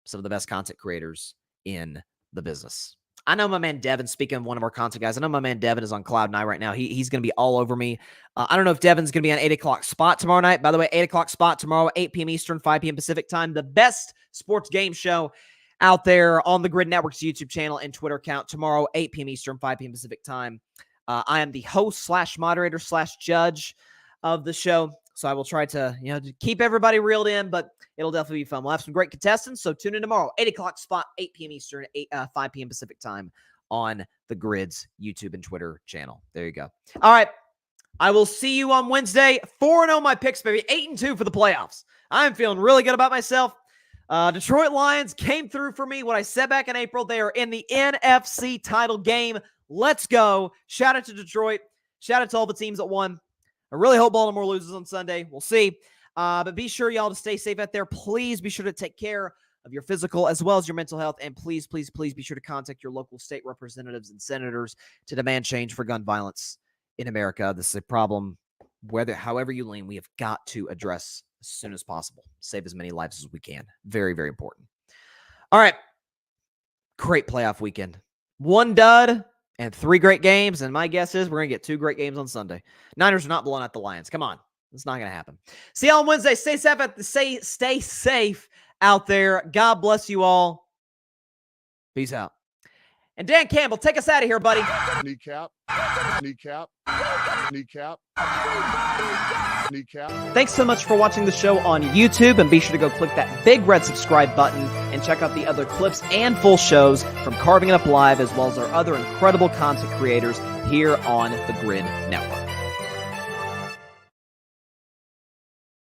S1: some of the best content creators in the business. I know my man Devin, speaking of one of our content guys, I know my man Devin is on Cloud 9 right now. He's going to be all over me. I don't know if Devin's going to be on 8 o'clock spot tomorrow night. By the way, 8 o'clock spot tomorrow, 8 p.m. Eastern, 5 p.m. Pacific time. The best sports game show out there on the Grid Network's YouTube channel and Twitter account tomorrow, 8 p.m. Eastern, 5 p.m. Pacific time. I am the host / moderator / judge of the show. So I will try to, to keep everybody reeled in, but it'll definitely be fun. We'll have some great contestants. So tune in tomorrow, 8 o'clock spot, 8 p.m. Eastern, 5 p.m. Pacific time on the Grid's YouTube and Twitter channel. There you go. All right. I will see you on Wednesday. 4-0 my picks, baby. 8-2 for the playoffs. I'm feeling really good about myself. Detroit Lions came through for me. What I said back in April, they are in the NFC title game. Let's go. Shout out to Detroit. Shout out to all the teams that won. I really hope Baltimore loses on Sunday. We'll see. But be sure, y'all, to stay safe out there. Please be sure to take care of your physical as well as your mental health. And please, please, please be sure to contact your local state representatives and senators to demand change for gun violence in America. This is a problem however you lean, we have got to address as soon as possible. Save as many lives as we can. Very, very important. All right. Great playoff weekend. 1 dud and 3 great games. And my guess is we're going to get 2 great games on Sunday. Niners are not blowing out the Lions. Come on. It's not going to happen. See y'all on Wednesday. Stay safe out there. God bless you all. Peace out. And Dan Campbell, take us out of here, buddy.
S4: Kneecap. Kneecap. Kneecap. Kneecap.
S1: Thanks so much for watching the show on YouTube, and be sure to go click that big red subscribe button and check out the other clips and full shows from Carving It Up Live, as well as our other incredible content creators here on the Grid Network.